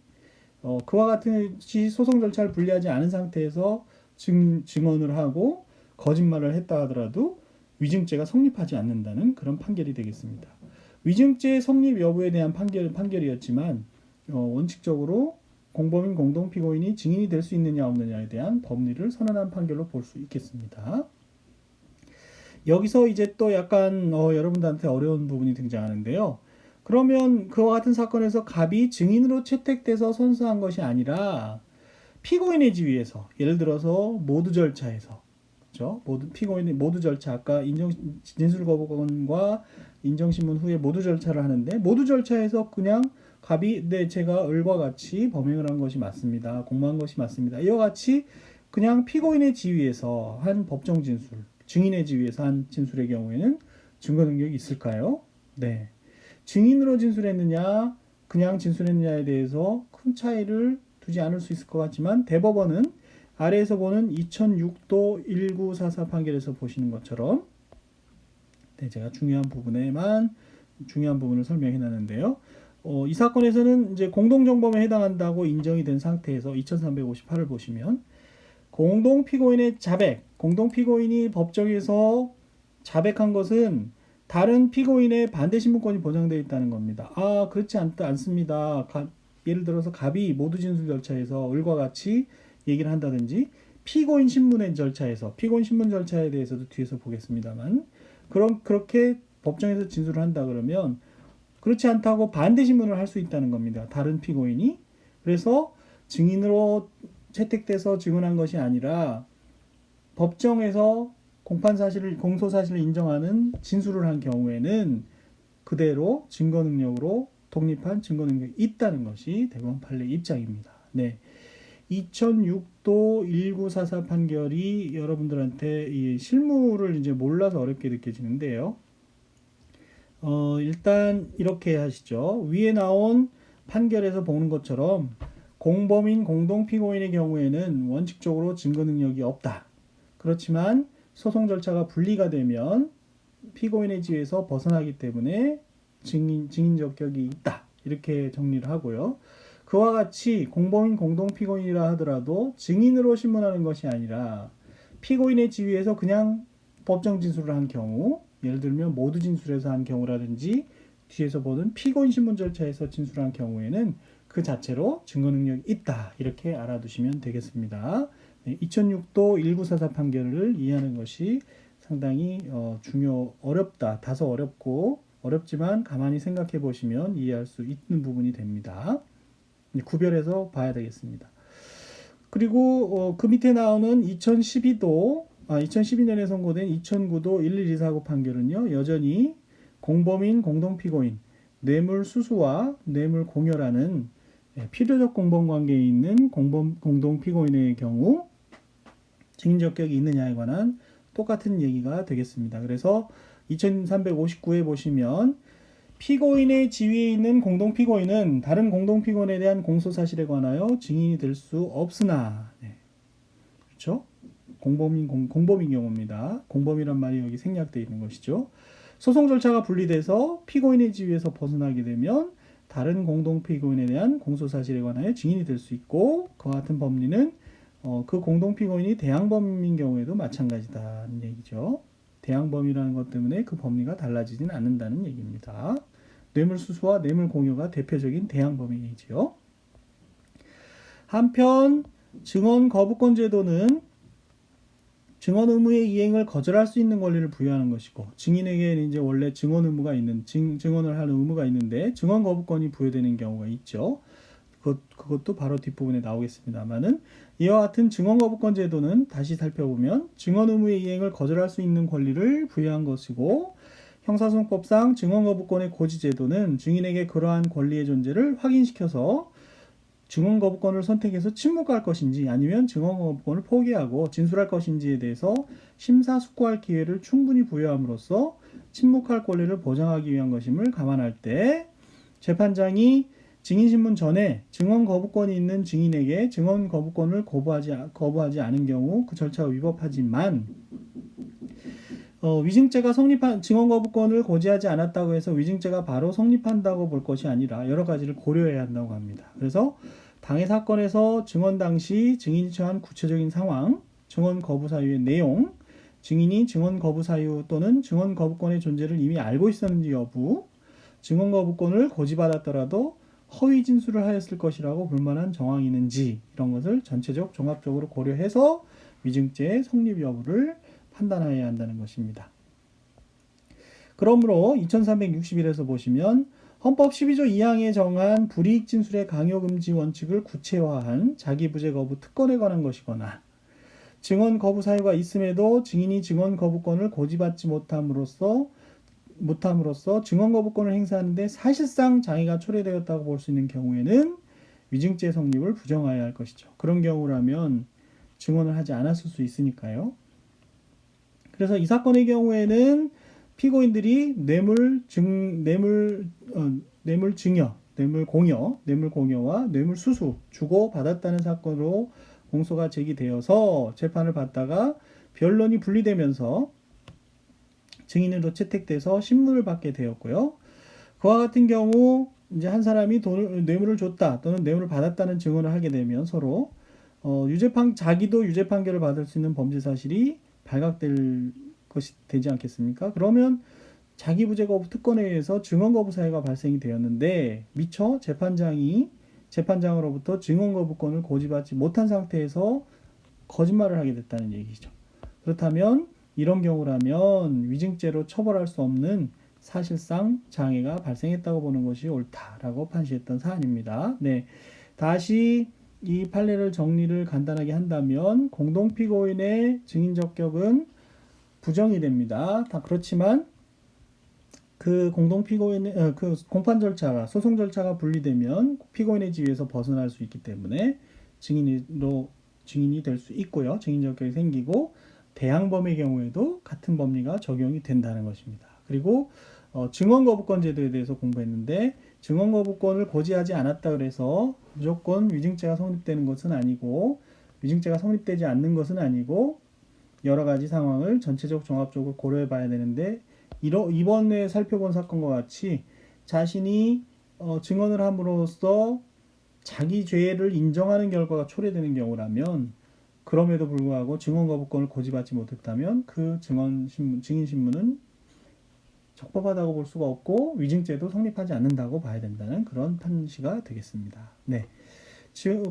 그와 같이 소송 절차를 분리하지 않은 상태에서 증언을 하고 거짓말을 했다 하더라도 위증죄가 성립하지 않는다는 그런 판결이 되겠습니다. 위증죄 성립 여부에 대한 판결이었지만 원칙적으로 공범인 공동피고인이 증인이 될 수 있느냐 없느냐에 대한 법리를 선언한 판결로 볼 수 있겠습니다. 여기서 이제 또 약간 여러분들한테 어려운 부분이 등장하는데요. 그러면 그와 같은 사건에서 갑이 증인으로 채택돼서 선서한 것이 아니라 피고인의 지위에서, 예를 들어서 모두 절차에서, 그렇죠? 피고인의 모두 절차, 아까 진술 거부권과 인정신문 후에 모두 절차를 하는데 모두 절차에서 그냥 갑이 제가 을과 같이 범행을 한 것이 맞습니다. 공모한 것이 맞습니다. 이와 같이 그냥 피고인의 지위에서 한 법정 진술, 증인의 지위에서 한 진술의 경우에는 증거 능력이 있을까요? 네. 증인으로 진술했느냐, 그냥 진술했느냐에 대해서 큰 차이를 두지 않을 수 있을 것 같지만 대법원은 아래에서 보는 2006도 1944 판결에서 보시는 것처럼 제가 중요한 부분을 설명해 놨는데요. 이 사건에서는 이제 공동정범에 해당한다고 인정이 된 상태에서 2358을 보시면 공동피고인의 자백, 공동피고인이 법정에서 자백한 것은 다른 피고인의 반대신문권이 보장되어 있다는 겁니다. 그렇지 않습니다. 예를 들어서 갑이 모두 진술 절차에서 을과 같이 얘기를 한다든지 피고인 신문 절차에 대해서도 뒤에서 보겠습니다만 그렇게 법정에서 진술을 한다 그러면 그렇지 않다고 반대 신문을 할 수 있다는 겁니다. 다른 피고인이. 그래서 증인으로 채택돼서 증언한 것이 아니라 법정에서 공소사실을 인정하는 진술을 한 경우에는 그대로 증거 능력으로 독립한 증거 능력이 있다는 것이 대법원 판례의 입장입니다. 네. 2006도 1944 판결이 여러분들한테 이 실무를 이제 몰라서 어렵게 느껴지는데요. 일단 이렇게 하시죠. 위에 나온 판결에서 보는 것처럼 공범인 공동피고인의 경우에는 원칙적으로 증거 능력이 없다. 그렇지만 소송 절차가 분리가 되면 피고인의 지위에서 벗어나기 때문에 증인 적격이 있다. 이렇게 정리를 하고요. 그와 같이 공범인 공동피고인이라 하더라도 증인으로 신문하는 것이 아니라 피고인의 지위에서 그냥 법정 진술을 한 경우, 예를 들면 모두 진술에서 한 경우라든지 뒤에서 보는 피고인 신문 절차에서 진술한 경우에는 그 자체로 증거 능력이 있다. 이렇게 알아두시면 되겠습니다. 2006도 1944 판결을 이해하는 것이 상당히 다소 어렵지만 가만히 생각해 보시면 이해할 수 있는 부분이 됩니다. 구별해서 봐야 되겠습니다. 그리고 그 밑에 나오는 2012년에 선고된 2009도 11249 판결은요, 여전히 공범인 공동피고인, 뇌물 수수와 뇌물 공여라는 필요적 공범 관계에 있는 공동피고인의 경우 증인 적격이 있느냐에 관한 똑같은 얘기가 되겠습니다. 그래서 2359에 보시면 피고인의 지위에 있는 공동피고인은 다른 공동피고인에 대한 공소사실에 관하여 증인이 될 수 없으나, 그렇죠? 공범인 경우입니다. 공범이란 말이 여기 생략되어 있는 것이죠. 소송 절차가 분리돼서 피고인의 지위에서 벗어나게 되면 다른 공동피고인에 대한 공소사실에 관하여 증인이 될 수 있고, 그와 같은 법리는 그 공동피고인이 대항범인 경우에도 마찬가지다는 얘기죠. 대항범이라는 것 때문에 그 법리가 달라지지는 않는다는 얘기입니다. 뇌물수수와 뇌물공여가 대표적인 대항범이지요. 한편 증언 거부권 제도는 증언 의무의 이행을 거절할 수 있는 권리를 부여하는 것이고, 증인에게는 이제 원래 증언 의무가 증언을 하는 의무가 있는데 증언 거부권이 부여되는 경우가 있죠. 그것도 바로 뒷부분에 나오겠습니다만은, 이와 같은 증언 거부권 제도는 다시 살펴보면 증언 의무의 이행을 거절할 수 있는 권리를 부여한 것이고, 형사소송법상 증언 거부권의 고지 제도는 증인에게 그러한 권리의 존재를 확인시켜서 증언 거부권을 선택해서 침묵할 것인지 아니면 증언 거부권을 포기하고 진술할 것인지에 대해서 심사숙고할 기회를 충분히 부여함으로써 침묵할 권리를 보장하기 위한 것임을 감안할 때 재판장이 증인신문 전에 증언 거부권이 있는 증인에게 증언 거부권을 거부하지 않은 경우 그 절차가 위법하지만 위증죄가 성립한 증언 거부권을 고지하지 않았다고 해서 위증죄가 바로 성립한다고 볼 것이 아니라 여러 가지를 고려해야 한다고 합니다. 그래서 당해 사건에서 증언 당시 증인이 처한 구체적인 상황, 증언 거부 사유의 내용, 증인이 증언 거부 사유 또는 증언 거부권의 존재를 이미 알고 있었는지 여부, 증언 거부권을 고지받았더라도 허위 진술을 하였을 것이라고 볼 만한 정황이 있는지 이런 것을 전체적 종합적으로 고려해서 위증죄의 성립 여부를 판단해야 한다는 것입니다. 그러므로 2361에서 보시면 헌법 12조 2항에 정한 불이익 진술의 강요 금지 원칙을 구체화한 자기부재 거부 특권에 관한 것이거나 증언 거부 사유가 있음에도 증인이 증언 거부권을 고지받지 못함으로써 증언 거부권을 행사하는데 사실상 장애가 초래되었다고 볼 수 있는 경우에는 위증죄 성립을 부정하여야 할 것이죠. 그런 경우라면 증언을 하지 않았을 수 있으니까요. 그래서 이 사건의 경우에는 피고인들이 뇌물 공여와 뇌물 수수 주고 받았다는 사건으로 공소가 제기되어서 재판을 받다가 변론이 분리되면서 증인으로 채택돼서 신문을 받게 되었고요. 그와 같은 경우 이제 한 사람이 뇌물을 줬다 또는 뇌물을 받았다는 증언을 하게 되면 서로 자기도 유죄 판결을 받을 수 있는 범죄 사실이 발각될 것이 되지 않겠습니까? 그러면 자기부재 거부 특권에 의해서 증언 거부 사유가 발생이 되었는데 미처 재판장으로부터 증언 거부권을 고지받지 못한 상태에서 거짓말을 하게 됐다는 얘기죠. 그렇다면 이런 경우라면 위증죄로 처벌할 수 없는 사실상 장애가 발생했다고 보는 것이 옳다라고 판시했던 사안입니다. 네, 다시 이 판례를 정리를 간단하게 한다면 공동피고인의 증인 적격은 부정이 됩니다. 그렇지만 그 공동피고인의 그 공판 절차가 소송 절차가 분리되면 피고인의 지위에서 벗어날 수 있기 때문에 증인이 될 수 있고요. 증인 적격이 생기고 대항범의 경우에도 같은 법리가 적용이 된다는 것입니다. 그리고 증언 거부권 제도에 대해서 공부했는데 증언 거부권을 고지하지 않았다 그래서 무조건 위증죄가 성립되는 것은 아니고 위증죄가 성립되지 않는 것은 아니고 여러 가지 상황을 전체적 종합적으로 고려해 봐야 되는데 이번에 살펴본 사건과 같이 자신이 증언을 함으로써 자기 죄를 인정하는 결과가 초래되는 경우라면 그럼에도 불구하고 증언 거부권을 고지받지 못했다면 그 증인 신문은 적법하다고 볼 수가 없고 위증죄도 성립하지 않는다고 봐야 된다는 그런 판시가 되겠습니다. 네.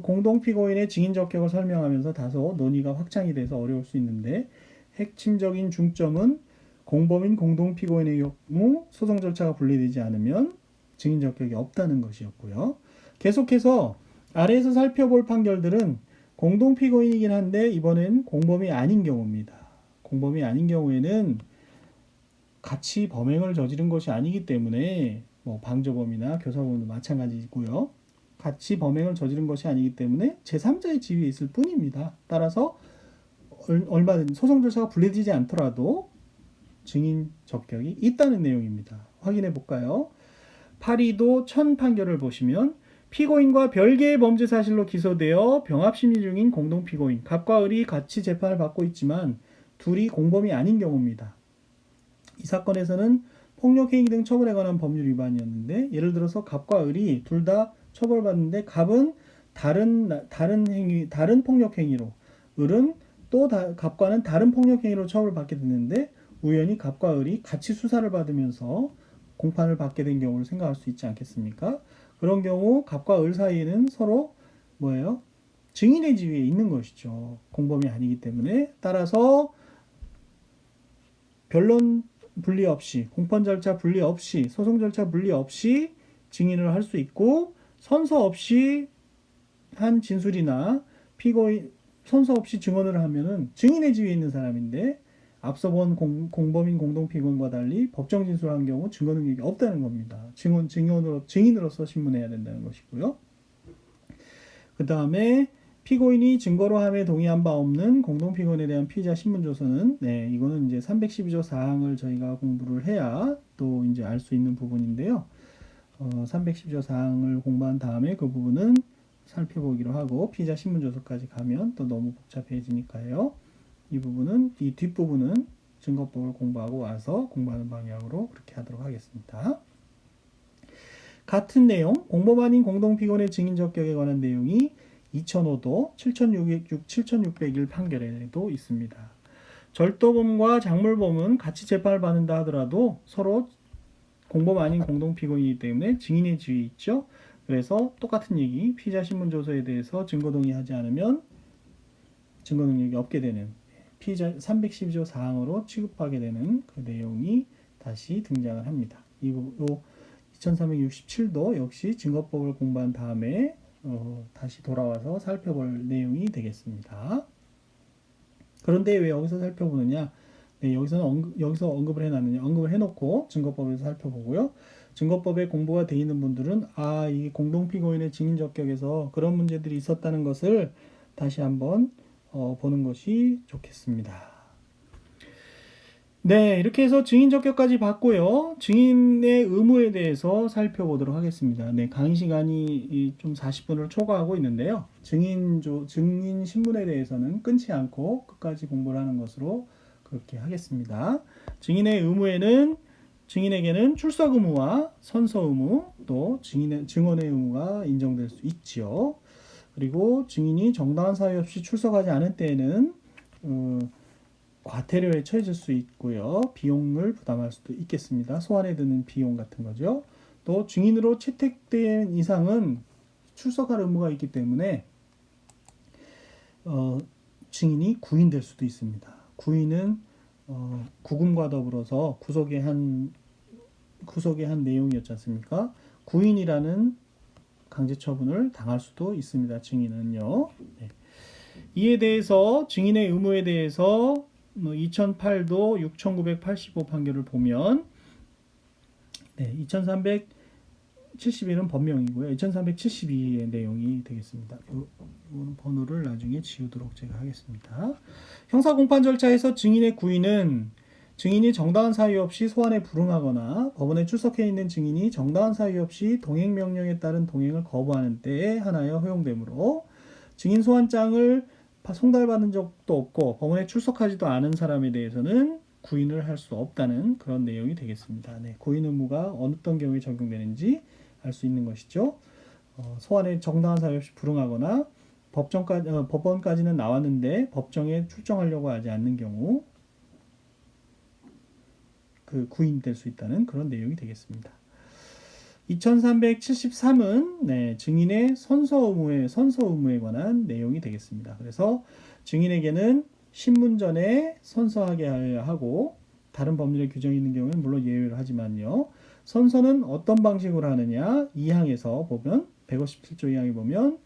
공동피고인의 증인 적격을 설명하면서 다소 논의가 확장이 돼서 어려울 수 있는데 핵심적인 중점은 공범인 공동피고인의 경우 소송 절차가 분리되지 않으면 증인 적격이 없다는 것이었고요. 계속해서 아래에서 살펴볼 판결들은 공동피고인이긴 한데 이번엔 공범이 아닌 경우입니다. 공범이 아닌 경우에는 같이 범행을 저지른 것이 아니기 때문에 방조범이나 교사범도 마찬가지고요. 같이 범행을 저지른 것이 아니기 때문에 제3자의 지위에 있을 뿐입니다. 따라서 얼마든지 소송 절차가 분리되지 않더라도 증인 적격이 있다는 내용입니다. 확인해 볼까요? 8.2도 천 판결을 보시면 피고인과 별개의 범죄 사실로 기소되어 병합심리 중인 공동피고인 갑과 을이 같이 재판을 받고 있지만 둘이 공범이 아닌 경우입니다. 이 사건에서는 폭력행위 등 처벌에 관한 법률 위반이었는데 예를 들어서 갑과 을이 둘 다 처벌받는데 갑은 다른 폭력행위로 을은 또 갑과는 다른 폭력행위로 처벌받게 됐는데 우연히 갑과 을이 같이 수사를 받으면서 공판을 받게 된 경우를 생각할 수 있지 않겠습니까? 그런 경우 갑과 을 사이에는 서로 증인의 지위에 있는 것이죠. 공범이 아니기 때문에. 따라서 변론 분리 없이, 공판 절차 분리 없이, 소송 절차 분리 없이 증인을 할 수 있고 선서 없이 한 진술이나 피고인 선서 없이 증언을 하면은 증인의 지위에 있는 사람인데 앞서 본 공범인 공동피고인과 달리 법정 진술한 경우 증거 능력이 없다는 겁니다. 증인으로서 신문해야 된다는 것이고요. 그 다음에 피고인이 증거로 함에 동의한 바 없는 공동피고인에 대한 피의자 신문조서는 네, 이거는 이제 312조 사항을 저희가 공부를 해야 또 이제 알 수 있는 부분인데요. 312조 사항을 공부한 다음에 그 부분은 살펴보기로 하고 피의자 신문조서까지 가면 또 너무 복잡해지니까요. 이 부분은 이 뒷부분은 증거법을 공부하고 와서 공부하는 방향으로 그렇게 하도록 하겠습니다. 같은 내용, 공범 아닌 공동피고인의 증인 적격에 관한 내용이 2005도 7601 판결에도 있습니다. 절도범과 작물범은 같이 재판을 받는다 하더라도 서로 공범 아닌 공동피고인이기 때문에 증인의 지위 있죠. 그래서 똑같은 얘기, 피의자 신문조서에 대해서 증거 동의하지 않으면 증거 능력이 없게 되는 피의자 312조 사항으로 취급하게 되는 그 내용이 다시 등장을 합니다. 이 2367도 역시 증거법을 공부한 다음에 다시 돌아와서 살펴볼 내용이 되겠습니다. 그런데 왜 여기서 살펴보느냐? 네, 여기서 언급을 해놨느냐? 언급을 해놓고 증거법에서 살펴보고요. 증거법에 공부가 돼 있는 분들은 이 공동피고인의 증인 적격에서 그런 문제들이 있었다는 것을 다시 한번 보는 것이 좋겠습니다. 네, 이렇게 해서 증인 적격까지 봤고요. 증인의 의무에 대해서 살펴보도록 하겠습니다. 네, 강의 시간이 좀 40분을 초과하고 있는데요. 증인 신문에 대해서는 끊지 않고 끝까지 공부를 하는 것으로 그렇게 하겠습니다. 증인의 의무에는 증인에게는 출석 의무와 선서 의무, 또 증언의 의무가 인정될 수 있지요. 그리고 증인이 정당한 사유 없이 출석하지 않을 때에는 과태료에 처해질 수 있고요. 비용을 부담할 수도 있겠습니다. 소환에 드는 비용 같은 거죠. 또 증인으로 채택된 이상은 출석할 의무가 있기 때문에 증인이 구인될 수도 있습니다. 구인은 구금과 더불어서 구속의 한 내용이었지 않습니까? 구인이라는 강제처분을 당할 수도 있습니다. 증인은요. 네. 이에 대해서 증인의 의무에 대해서 2008도 6985 판결을 보면 2371은 법명이고요. 2372의 내용이 되겠습니다. 이거는 번호를 나중에 지우도록 제가 하겠습니다. 형사공판 절차에서 증인의 구인은 증인이 정당한 사유 없이 소환에 불응하거나 법원에 출석해 있는 증인이 정당한 사유 없이 동행명령에 따른 동행을 거부하는 때에 하나여 허용되므로 증인 소환장을 송달받은 적도 없고 법원에 출석하지도 않은 사람에 대해서는 구인을 할 수 없다는 그런 내용이 되겠습니다. 네, 구인 의무가 어떤 경우에 적용되는지 알 수 있는 것이죠. 소환에 정당한 사유 없이 불응하거나 법원까지는 나왔는데 법정에 출정하려고 하지 않는 경우 그 구인될 수 있다는 그런 내용이 되겠습니다. 2373은 증인의 선서 의무에 관한 내용이 되겠습니다. 그래서 증인에게는 신문 전에 선서하게 하여야 하고 다른 법률의 규정이 있는 경우는 물론 예외를 하지만요. 선서는 어떤 방식으로 하느냐? 2항에서 보면 157조 2항에 보면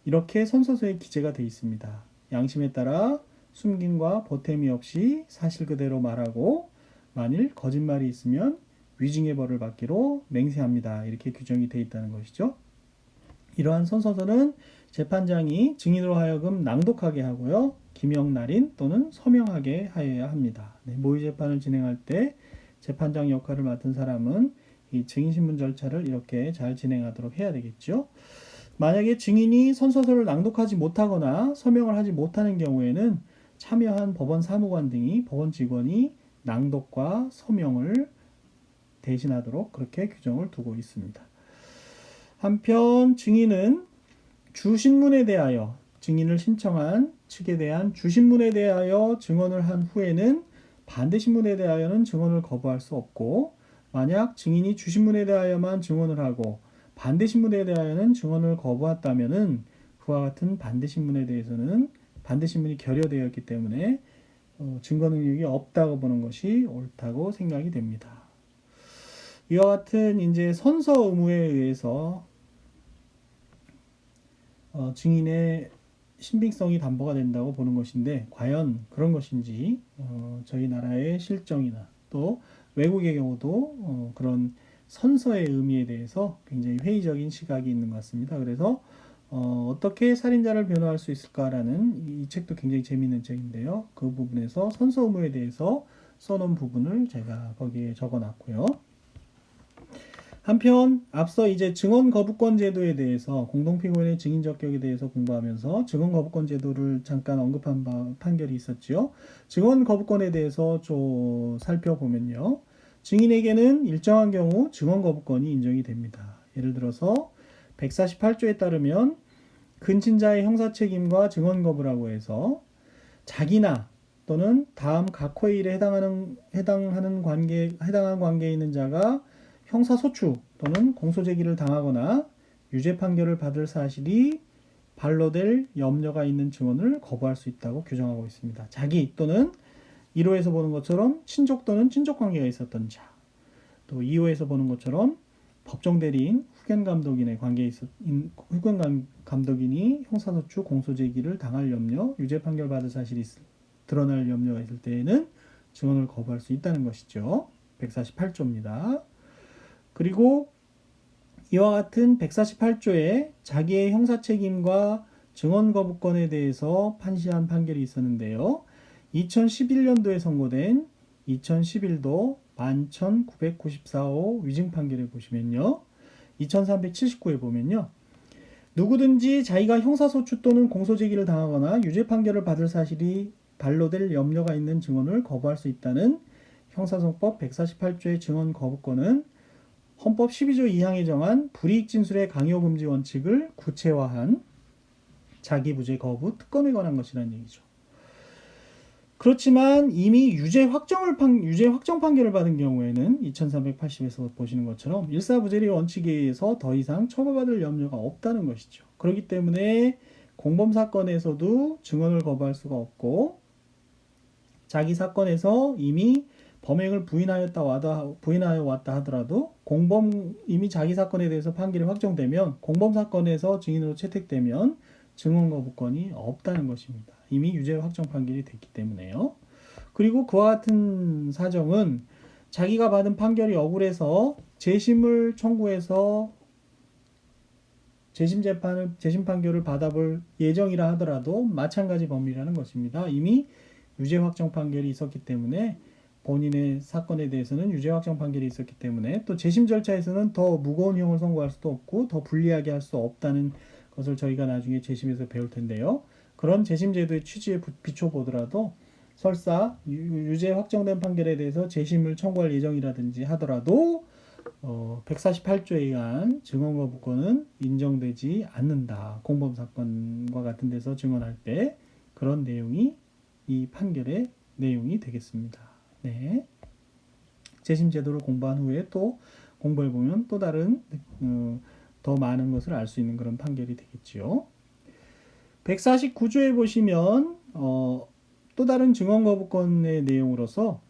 이렇게 선서서에 기재가 되어 있습니다. 양심에 따라 숨김과 보탬이 없이 사실 그대로 말하고 만일 거짓말이 있으면 위증의 벌을 받기로 맹세합니다. 이렇게 규정이 되어 있다는 것이죠. 이러한 선서서는 재판장이 증인으로 하여금 낭독하게 하고요. 기명 날인 또는 서명하게 하여야 합니다. 모의 재판을 진행할 때 재판장 역할을 맡은 사람은 이 증인신문 절차를 이렇게 잘 진행하도록 해야 되겠죠. 만약에 증인이 선서서를 낭독하지 못하거나 서명을 하지 못하는 경우에는 참여한 법원 사무관 등이 법원 직원이 낭독과 서명을 대신하도록 그렇게 규정을 두고 있습니다. 한편 증인은 주신문에 대하여 증인을 신청한 측에 대한 주신문에 대하여 증언을 한 후에는 반대신문에 대하여는 증언을 거부할 수 없고 만약 증인이 주신문에 대하여만 증언을 하고 반대신문에 대하여는 증언을 거부했다면은 그와 같은 반대신문에 대해서는 반대신문이 결여되어 있기 때문에 증거 능력이 없다고 보는 것이 옳다고 생각이 됩니다. 이와 같은 이제 선서 의무에 의해서 증인의 신빙성이 담보가 된다고 보는 것인데 과연 그런 것인지 저희 나라의 실정이나 또 외국의 경우도 그런 선서의 의미에 대해서 굉장히 회의적인 시각이 있는 것 같습니다. 그래서 어떻게 살인자를 변호할 수 있을까라는 이 책도 굉장히 재미있는 책인데요. 그 부분에서 선서 의무에 대해서 써놓은 부분을 제가 거기에 적어놨고요. 한편 앞서 이제 증언 거부권 제도에 대해서 공동피고인의 증인 적격에 대해서 공부하면서 증언 거부권 제도를 잠깐 언급한 판결이 있었죠. 증언 거부권에 대해서 좀 살펴보면요. 증인에게는 일정한 경우 증언 거부권이 인정이 됩니다. 예를 들어서 148조에 따르면 근친자의 형사책임과 증언 거부라고 해서 자기나 또는 다음 각 호일에 해당한 관계에 있는 자가 형사소추 또는 공소제기를 당하거나 유죄 판결을 받을 사실이 반로될 염려가 있는 증언을 거부할 수 있다고 규정하고 있습니다. 자기 또는 1호에서 보는 것처럼 친족 또는 친족 관계가 있었던 자, 또 2호에서 보는 것처럼 법정 대리인 후견 감독인이 형사소추 공소제기를 당할 염려, 유죄 판결 받을 사실이 드러날 염려가 있을 때에는 증언을 거부할 수 있다는 것이죠. 148조입니다. 그리고 이와 같은 148조에 자기의 형사책임과 증언 거부권에 대해서 판시한 판결이 있었는데요. 2011년도에 선고된 2011도 11,994호 위증 판결에 보시면요. 2379에 보면요. 누구든지 자기가 형사소추 또는 공소제기를 당하거나 유죄 판결을 받을 사실이 반로될 염려가 있는 증언을 거부할 수 있다는 형사소송법 148조의 증언 거부권은 헌법 12조 2항에 정한 불이익 진술의 강요 금지 원칙을 구체화한 자기부재 거부 특권에 관한 것이라는 얘기죠. 그렇지만 이미 유죄 확정 판결을 받은 경우에는 2380에서 보시는 것처럼 일사부재리 원칙에 의해서 더 이상 처벌받을 염려가 없다는 것이죠. 그렇기 때문에 공범 사건에서도 증언을 거부할 수가 없고 자기 사건에서 이미 범행을 부인하여 왔다 하더라도 이미 자기 사건에 대해서 판결이 확정되면 공범 사건에서 증인으로 채택되면 증언 거부권이 없다는 것입니다. 이미 유죄 확정 판결이 됐기 때문에요. 그리고 그와 같은 사정은 자기가 받은 판결이 억울해서 재심을 청구해서 재심 판결을 받아볼 예정이라 하더라도 마찬가지 범위라는 것입니다. 이미 유죄 확정 판결이 있었기 때문에 본인의 사건에 대해서는 유죄 확정 판결이 있었기 때문에 또 재심 절차에서는 더 무거운 형을 선고할 수도 없고 더 불리하게 할 수 없다는 것을 저희가 나중에 재심에서 배울 텐데요. 그런 재심 제도의 취지에 비춰 보더라도 설사 유죄 확정된 판결에 대해서 재심을 청구할 예정이라든지 하더라도 148조에 의한 증언 거부권은 인정되지 않는다. 공범 사건과 같은 데서 증언할 때 그런 내용이 이 판결의 내용이 되겠습니다. 네. 재심 제도를 공부한 후에 또 공부해 보면 또 다른 더 많은 것을 알 수 있는 그런 판결이 되겠지요. 149조에 보시면 또 다른 증언 거부권의 내용으로서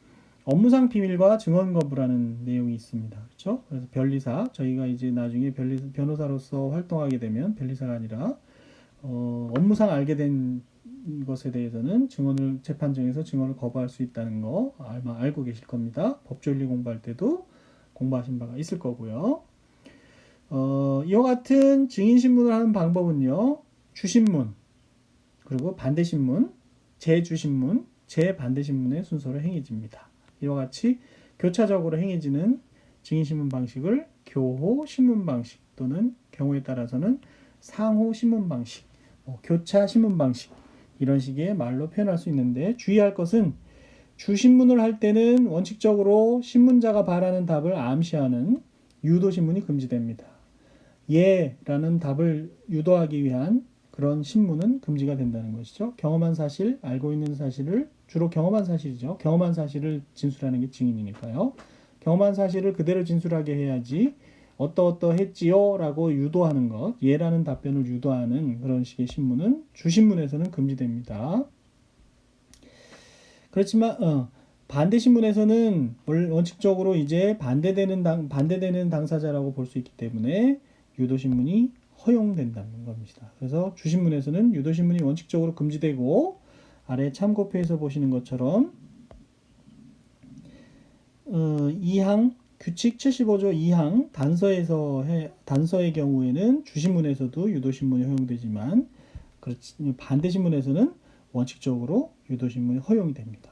업무상 비밀과 증언 거부라는 내용이 있습니다. 그렇죠? 그래서 변리사, 저희가 이제 나중에 변호사로서 활동하게 되면 변리사가 아니라 업무상 알게 된 것에 대해서는 재판정에서 증언을 거부할 수 있다는 거 아마 알고 계실 겁니다. 법조윤리 공부할 때도 공부하신 바가 있을 거고요. 이와 같은 증인신문을 하는 방법은요. 주신문, 그리고 반대신문, 재주신문, 재반대신문의 순서로 행해집니다. 이와 같이 교차적으로 행해지는 증인신문 방식을 교호 신문 방식 또는 경우에 따라서는 상호 신문 방식, 교차 신문 방식 이런 식의 말로 표현할 수 있는데 주의할 것은 주신문을 할 때는 원칙적으로 신문자가 바라는 답을 암시하는 유도신문이 금지됩니다. 예라는 답을 유도하기 위한 그런 신문은 금지가 된다는 것이죠. 경험한 사실, 알고 있는 사실을 주로 경험한 사실이죠. 경험한 사실을 진술하는 게 증인이니까요. 경험한 사실을 그대로 진술하게 해야지 어떠했지요? 라고 유도하는 것, 예라는 답변을 유도하는 그런 식의 신문은 주신문에서는 금지됩니다. 그렇지만 반대 신문에서는 원칙적으로 이제 반대되는 당사자라고 볼 수 있기 때문에 유도 신문이 허용된다는 겁니다. 그래서 주신문에서는 유도 신문이 원칙적으로 금지되고 아래 참고표에서 보시는 것처럼 2항 규칙 75조 2항 단서의 경우에는 주신문에서도 유도신문이 허용되지만 반대신문에서는 원칙적으로 유도신문이 허용이 됩니다.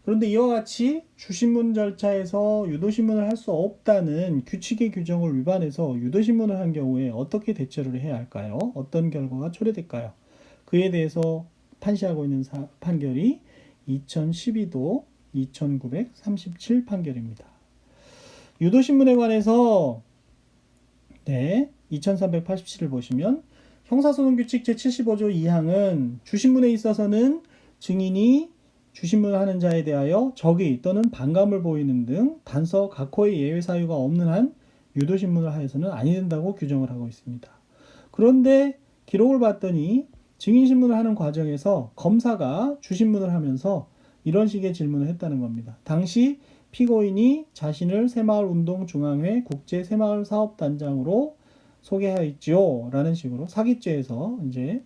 그런데 이와 같이 주신문 절차에서 유도신문을 할 수 없다는 규칙의 규정을 위반해서 유도신문을 한 경우에 어떻게 대처를 해야 할까요? 어떤 결과가 초래될까요? 그에 대해서 판시하고 있는 판결이 2012도 2937 판결입니다. 유도신문에 관해서 2387을 보시면 형사소송규칙 제75조 2항은 주신문에 있어서는 증인이 주신문을 하는 자에 대하여 적의 또는 반감을 보이는 등 단서 각호의 예외 사유가 없는 한 유도신문을 하여서는 아니 된다고 규정을 하고 있습니다. 그런데 기록을 봤더니 증인신문을 하는 과정에서 검사가 주신문을 하면서 이런 식의 질문을 했다는 겁니다. 당시 피고인이 자신을 새마을운동중앙회 국제새마을사업단장으로 소개하였지요 라는 식으로 사기죄에서 이제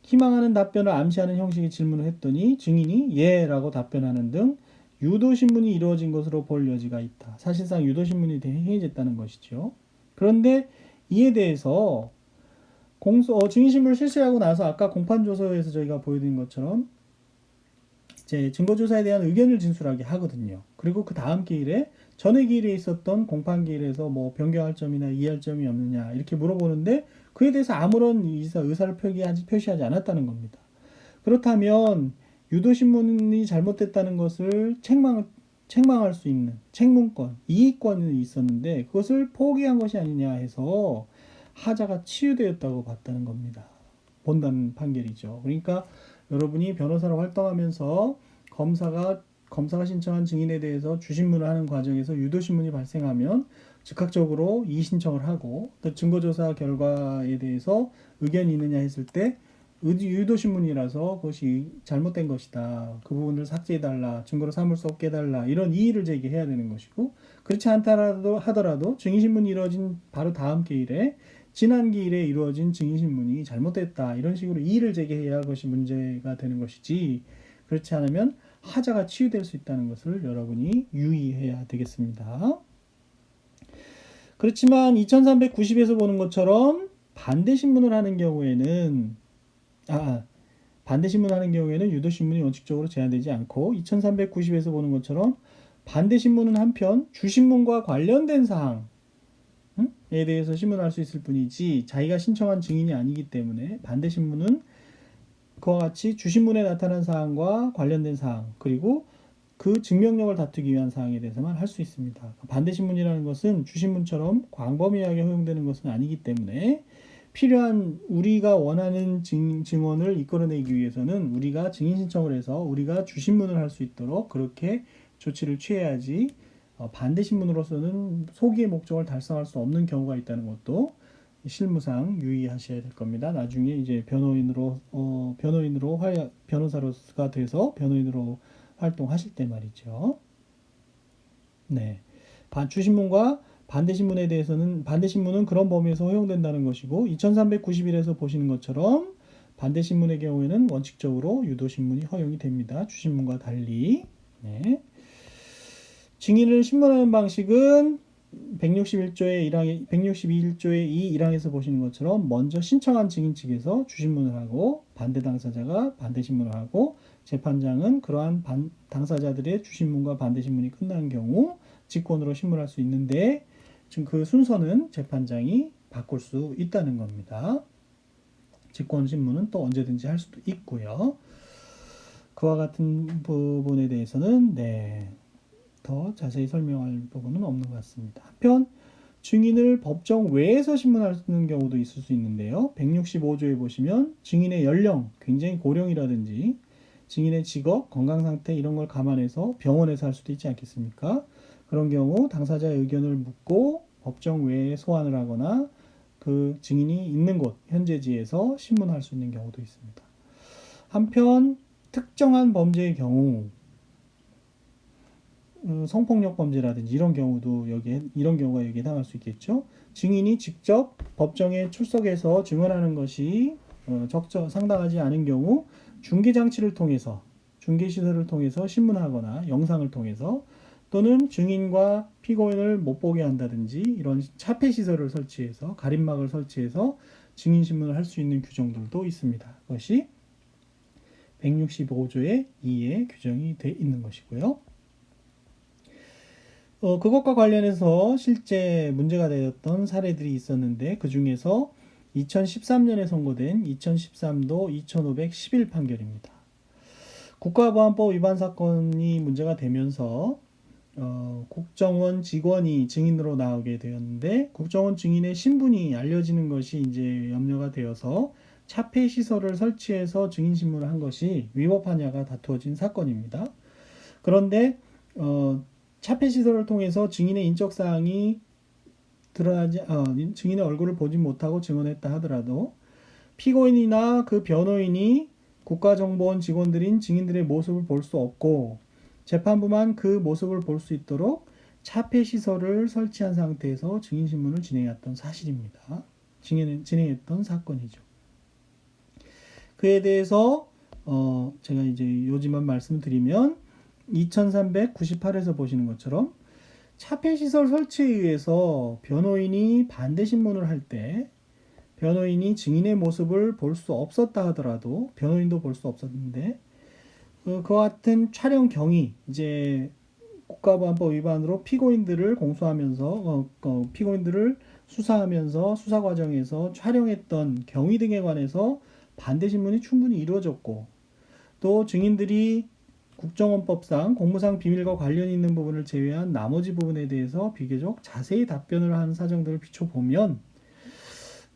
희망하는 답변을 암시하는 형식의 질문을 했더니 증인이 예 라고 답변하는 등 유도신문이 이루어진 것으로 볼 여지가 있다. 사실상 유도신문이 행해졌다는 것이죠. 그런데 이에 대해서 증인신문을 실시하고 나서 아까 공판조서에서 저희가 보여드린 것처럼 이제 증거조사에 대한 의견을 진술하게 하거든요. 그리고 그 다음 기일에 전에 기일에 있었던 공판 기일에서 뭐 변경할 점이나 이해할 점이 없느냐 이렇게 물어보는데 그에 대해서 아무런 의사를 표시하지 않았다는 겁니다. 그렇다면 유도신문이 잘못됐다는 것을 책망할 수 있는 책문권, 이의권이 있었는데 그것을 포기한 것이 아니냐 해서 하자가 치유되었다고 봤다는 겁니다. 본단 판결이죠. 그러니까 여러분이 변호사로 활동하면서 검사가 신청한 증인에 대해서 주신문을 하는 과정에서 유도신문이 발생하면 즉각적으로 이의신청을 하고 또 증거조사 결과에 대해서 의견이 있느냐 했을 때 유도신문이라서 그것이 잘못된 것이다. 그 부분을 삭제해달라. 증거로 삼을 수 없게 해달라. 이런 이의를 제기해야 되는 것이고 그렇지 않다 하더라도 증인신문이 이루어진 바로 다음 기일에 지난 기일에 이루어진 증인신문이 잘못됐다. 이런 식으로 이의를 제기해야 할 것이 문제가 되는 것이지 그렇지 않으면 하자가 치유될 수 있다는 것을 여러분이 유의해야 되겠습니다. 그렇지만 2390에서 보는 것처럼 반대신문을 하는 경우에는 유도신문이 원칙적으로 제한되지 않고 2390에서 보는 것처럼 반대신문은 한편 주신문과 관련된 사항에 대해서 신문할 수 있을 뿐이지 자기가 신청한 증인이 아니기 때문에 반대신문은 그와 같이 주신문에 나타난 사항과 관련된 사항 그리고 그 증명력을 다투기 위한 사항에 대해서만 할 수 있습니다. 반대신문이라는 것은 주신문처럼 광범위하게 허용되는 것은 아니기 때문에 필요한 우리가 원하는 증언을 이끌어내기 위해서는 우리가 증인 신청을 해서 우리가 주신문을 할 수 있도록 그렇게 조치를 취해야지 반대신문으로서는 소기의 목적을 달성할 수 없는 경우가 있다는 것도 실무상 유의하셔야 될 겁니다. 나중에 이제 변호사로가 돼서 변호인으로 활동하실 때 말이죠. 네. 주신문과 반대신문에 대해서는 반대신문은 그런 범위에서 허용된다는 것이고 2391에서 보시는 것처럼 반대신문의 경우에는 원칙적으로 유도신문이 허용이 됩니다. 주신문과 달리. 네. 증인을 신문하는 방식은 161조의 2 1항에서 보시는 것처럼 먼저 신청한 증인 측에서 주신문을 하고 반대 당사자가 반대신문을 하고 재판장은 그러한 당사자들의 주신문과 반대신문이 끝난 경우 직권으로 신문할 수 있는데 지금 그 순서는 재판장이 바꿀 수 있다는 겁니다. 직권 신문은 또 언제든지 할 수도 있고요. 그와 같은 부분에 대해서는 더 자세히 설명할 부분은 없는 것 같습니다. 한편 증인을 법정 외에서 신문하는 경우도 있을 수 있는데요. 165조에 보시면 증인의 연령, 굉장히 고령이라든지 증인의 직업, 건강상태 이런 걸 감안해서 병원에서 할 수도 있지 않겠습니까? 그런 경우 당사자의 의견을 묻고 법정 외에 소환을 하거나 그 증인이 있는 곳, 현재지에서 신문할 수 있는 경우도 있습니다. 한편 특정한 범죄의 경우 성폭력 범죄라든지 이런 경우가 여기에 해당할 수 있겠죠. 증인이 직접 법정에 출석해서 증언하는 것이 상당하지 않은 경우 중개장치를 통해서 중개시설을 통해서 신문하거나 영상을 통해서 또는 증인과 피고인을 못 보게 한다든지 이런 차폐 시설을 설치해서 가림막을 설치해서 증인 신문을 할 수 있는 규정들도 있습니다. 그것이 165조의 2에 규정이 되어 있는 것이고요. 그것과 관련해서 실제 문제가 되었던 사례들이 있었는데 그 중에서 2013년에 선고된 2013도 2511 판결입니다. 국가보안법 위반 사건이 문제가 되면서 국정원 직원이 증인으로 나오게 되었는데 국정원 증인의 신분이 알려지는 것이 이제 염려가 되어서 차폐 시설을 설치해서 증인 신문을 한 것이 위법하냐가 다투어진 사건입니다. 그런데 차폐 시설을 통해서 증인의 인적 사항이 드러나지 증인의 얼굴을 보지 못하고 증언했다 하더라도 피고인이나 그 변호인이 국가정보원 직원들인 증인들의 모습을 볼 수 없고 재판부만 그 모습을 볼 수 있도록 차폐 시설을 설치한 상태에서 증인 신문을 진행했던 사실입니다. 진행했던 사건이죠. 그에 대해서 제가 이제 요지만 말씀드리면 2398에서 보시는 것처럼 차폐 시설 설치에 의해서 변호인이 반대 신문을 할 때 변호인이 증인의 모습을 볼 수 없었다 하더라도 변호인도 볼 수 없었는데 그와 같은 촬영 경위 이제 국가보안법 위반으로 피고인들을 공소하면서 피고인들을 수사하면서 수사 과정에서 촬영했던 경위 등에 관해서 반대 신문이 충분히 이루어졌고 또 증인들이 국정원법상 공무상 비밀과 관련이 있는 부분을 제외한 나머지 부분에 대해서 비교적 자세히 답변을 한 사정들을 비춰보면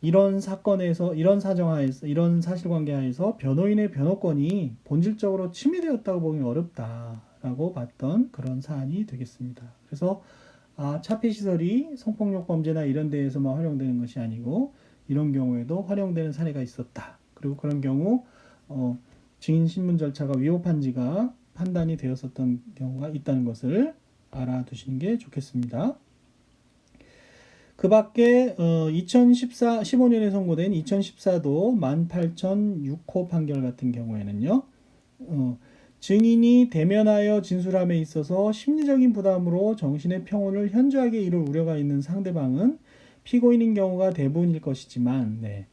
이런 사건에서 이런 사정하에서 이런 사실관계하에서 변호인의 변호권이 본질적으로 침해되었다고 보기 어렵다라고 봤던 그런 사안이 되겠습니다. 그래서 차폐 시설이 성폭력 범죄나 이런 데에서만 활용되는 것이 아니고 이런 경우에도 활용되는 사례가 있었다. 그리고 그런 경우 증인 신문 절차가 위법한지가 판단이 되었었던 경우가 있다는 것을 알아두시는 게 좋겠습니다. 그 밖에 15년에 선고된 2014도 18,006호 판결 같은 경우에는요. 증인이 대면하여 진술함에 있어서 심리적인 부담으로 정신의 평온을 현저하게 이룰 우려가 있는 상대방은 피고인인 경우가 대부분일 것이지만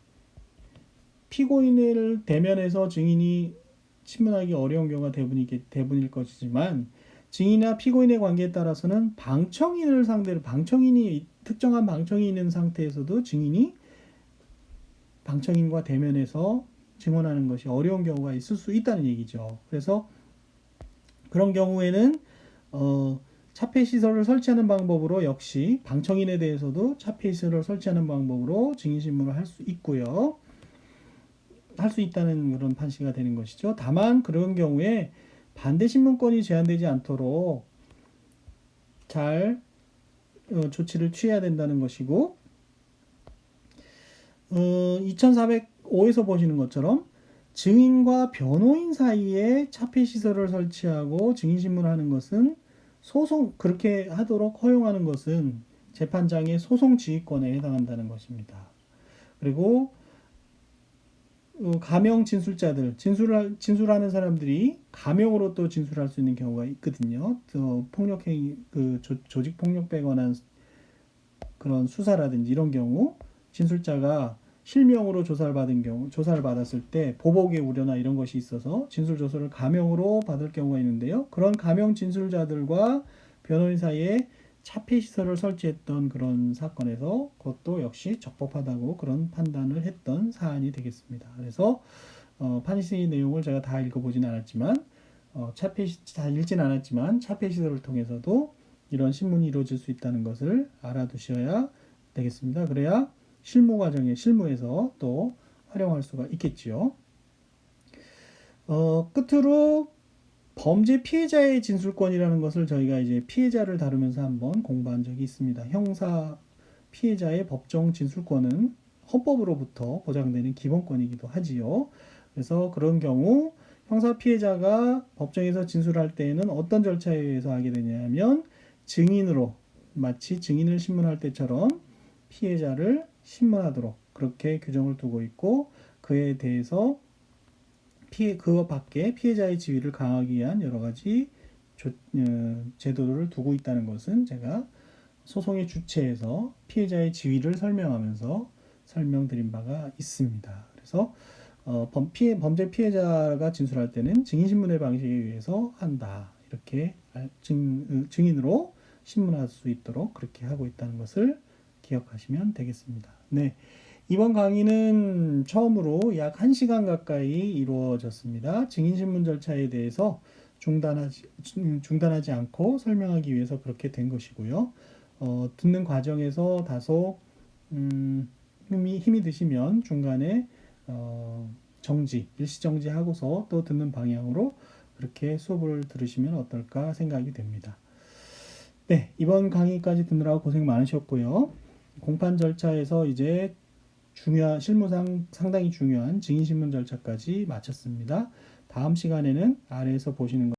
피고인을 대면해서 증인이 신문하기 어려운 경우가 대부분일 것이지만 증인이나 피고인의 관계에 따라서는 방청인을 상대로 특정한 방청인이 있는 상태에서도 증인이 방청인과 대면해서 증언하는 것이 어려운 경우가 있을 수 있다는 얘기죠. 그래서 그런 경우에는 차폐 시설을 설치하는 방법으로 역시 방청인에 대해서도 차폐 시설을 설치하는 방법으로 증인 신문을 할 수 있고요. 할 수 있다는 그런 판시가 되는 것이죠. 다만 그런 경우에 반대 신문권이 제한되지 않도록 잘 조치를 취해야 된다는 것이고 2405에서 보시는 것처럼 증인과 변호인 사이에 차폐 시설을 설치하고 증인 신문을 하는 것은 그렇게 하도록 허용하는 것은 재판장의 소송 지휘권에 해당한다는 것입니다. 그리고 가명 진술자들, 진술하는 사람들이 가명으로 또 진술할 수 있는 경우가 있거든요. 또 폭력행위, 조직 폭력배에 관한 그런 수사라든지 이런 경우, 진술자가 실명으로 조사를 받았을 때 보복의 우려나 이런 것이 있어서 진술 조서를 가명으로 받을 경우가 있는데요. 그런 가명 진술자들과 변호인 사이에 차폐 시설을 설치했던 그런 사건에서 그것도 역시 적법하다고 그런 판단을 했던 사안이 되겠습니다. 그래서 판시 내용을 제가 다 읽어보진 않았지만 다 읽진 않았지만 차폐 시설을 통해서도 이런 신문이 이루어질 수 있다는 것을 알아두셔야 되겠습니다. 그래야 실무에서 또 활용할 수가 있겠지요. 끝으로 범죄 피해자의 진술권이라는 것을 저희가 이제 피해자를 다루면서 한번 공부한 적이 있습니다. 형사 피해자의 법정 진술권은 헌법으로부터 보장되는 기본권이기도 하지요. 그래서 그런 경우 형사 피해자가 법정에서 진술할 때에는 어떤 절차에 의해서 하게 되냐면 증인으로 마치 증인을 신문할 때처럼 피해자를 신문하도록 그렇게 규정을 두고 있고 그에 대해서 그것 밖에 피해자의 지위를 강화하기 위한 여러 가지 제도를 두고 있다는 것은 제가 소송의 주체에서 피해자의 지위를 설명하면서 설명드린 바가 있습니다. 그래서 범죄 피해자가 진술할 때는 증인신문의 방식에 의해서 한다. 이렇게 증인으로 신문할 수 있도록 그렇게 하고 있다는 것을 기억하시면 되겠습니다. 네. 이번 강의는 처음으로 약 1시간 가까이 이루어졌습니다. 증인신문 절차에 대해서 중단하지 않고 설명하기 위해서 그렇게 된 것이고요. 듣는 과정에서 다소 힘이 드시면 중간에 일시 정지하고서 또 듣는 방향으로 그렇게 수업을 들으시면 어떨까 생각이 됩니다. 네, 이번 강의까지 듣느라고 고생 많으셨고요. 공판 절차에서 이제 실무상 상당히 중요한 증인신문 절차까지 마쳤습니다. 다음 시간에는 아래에서 보시는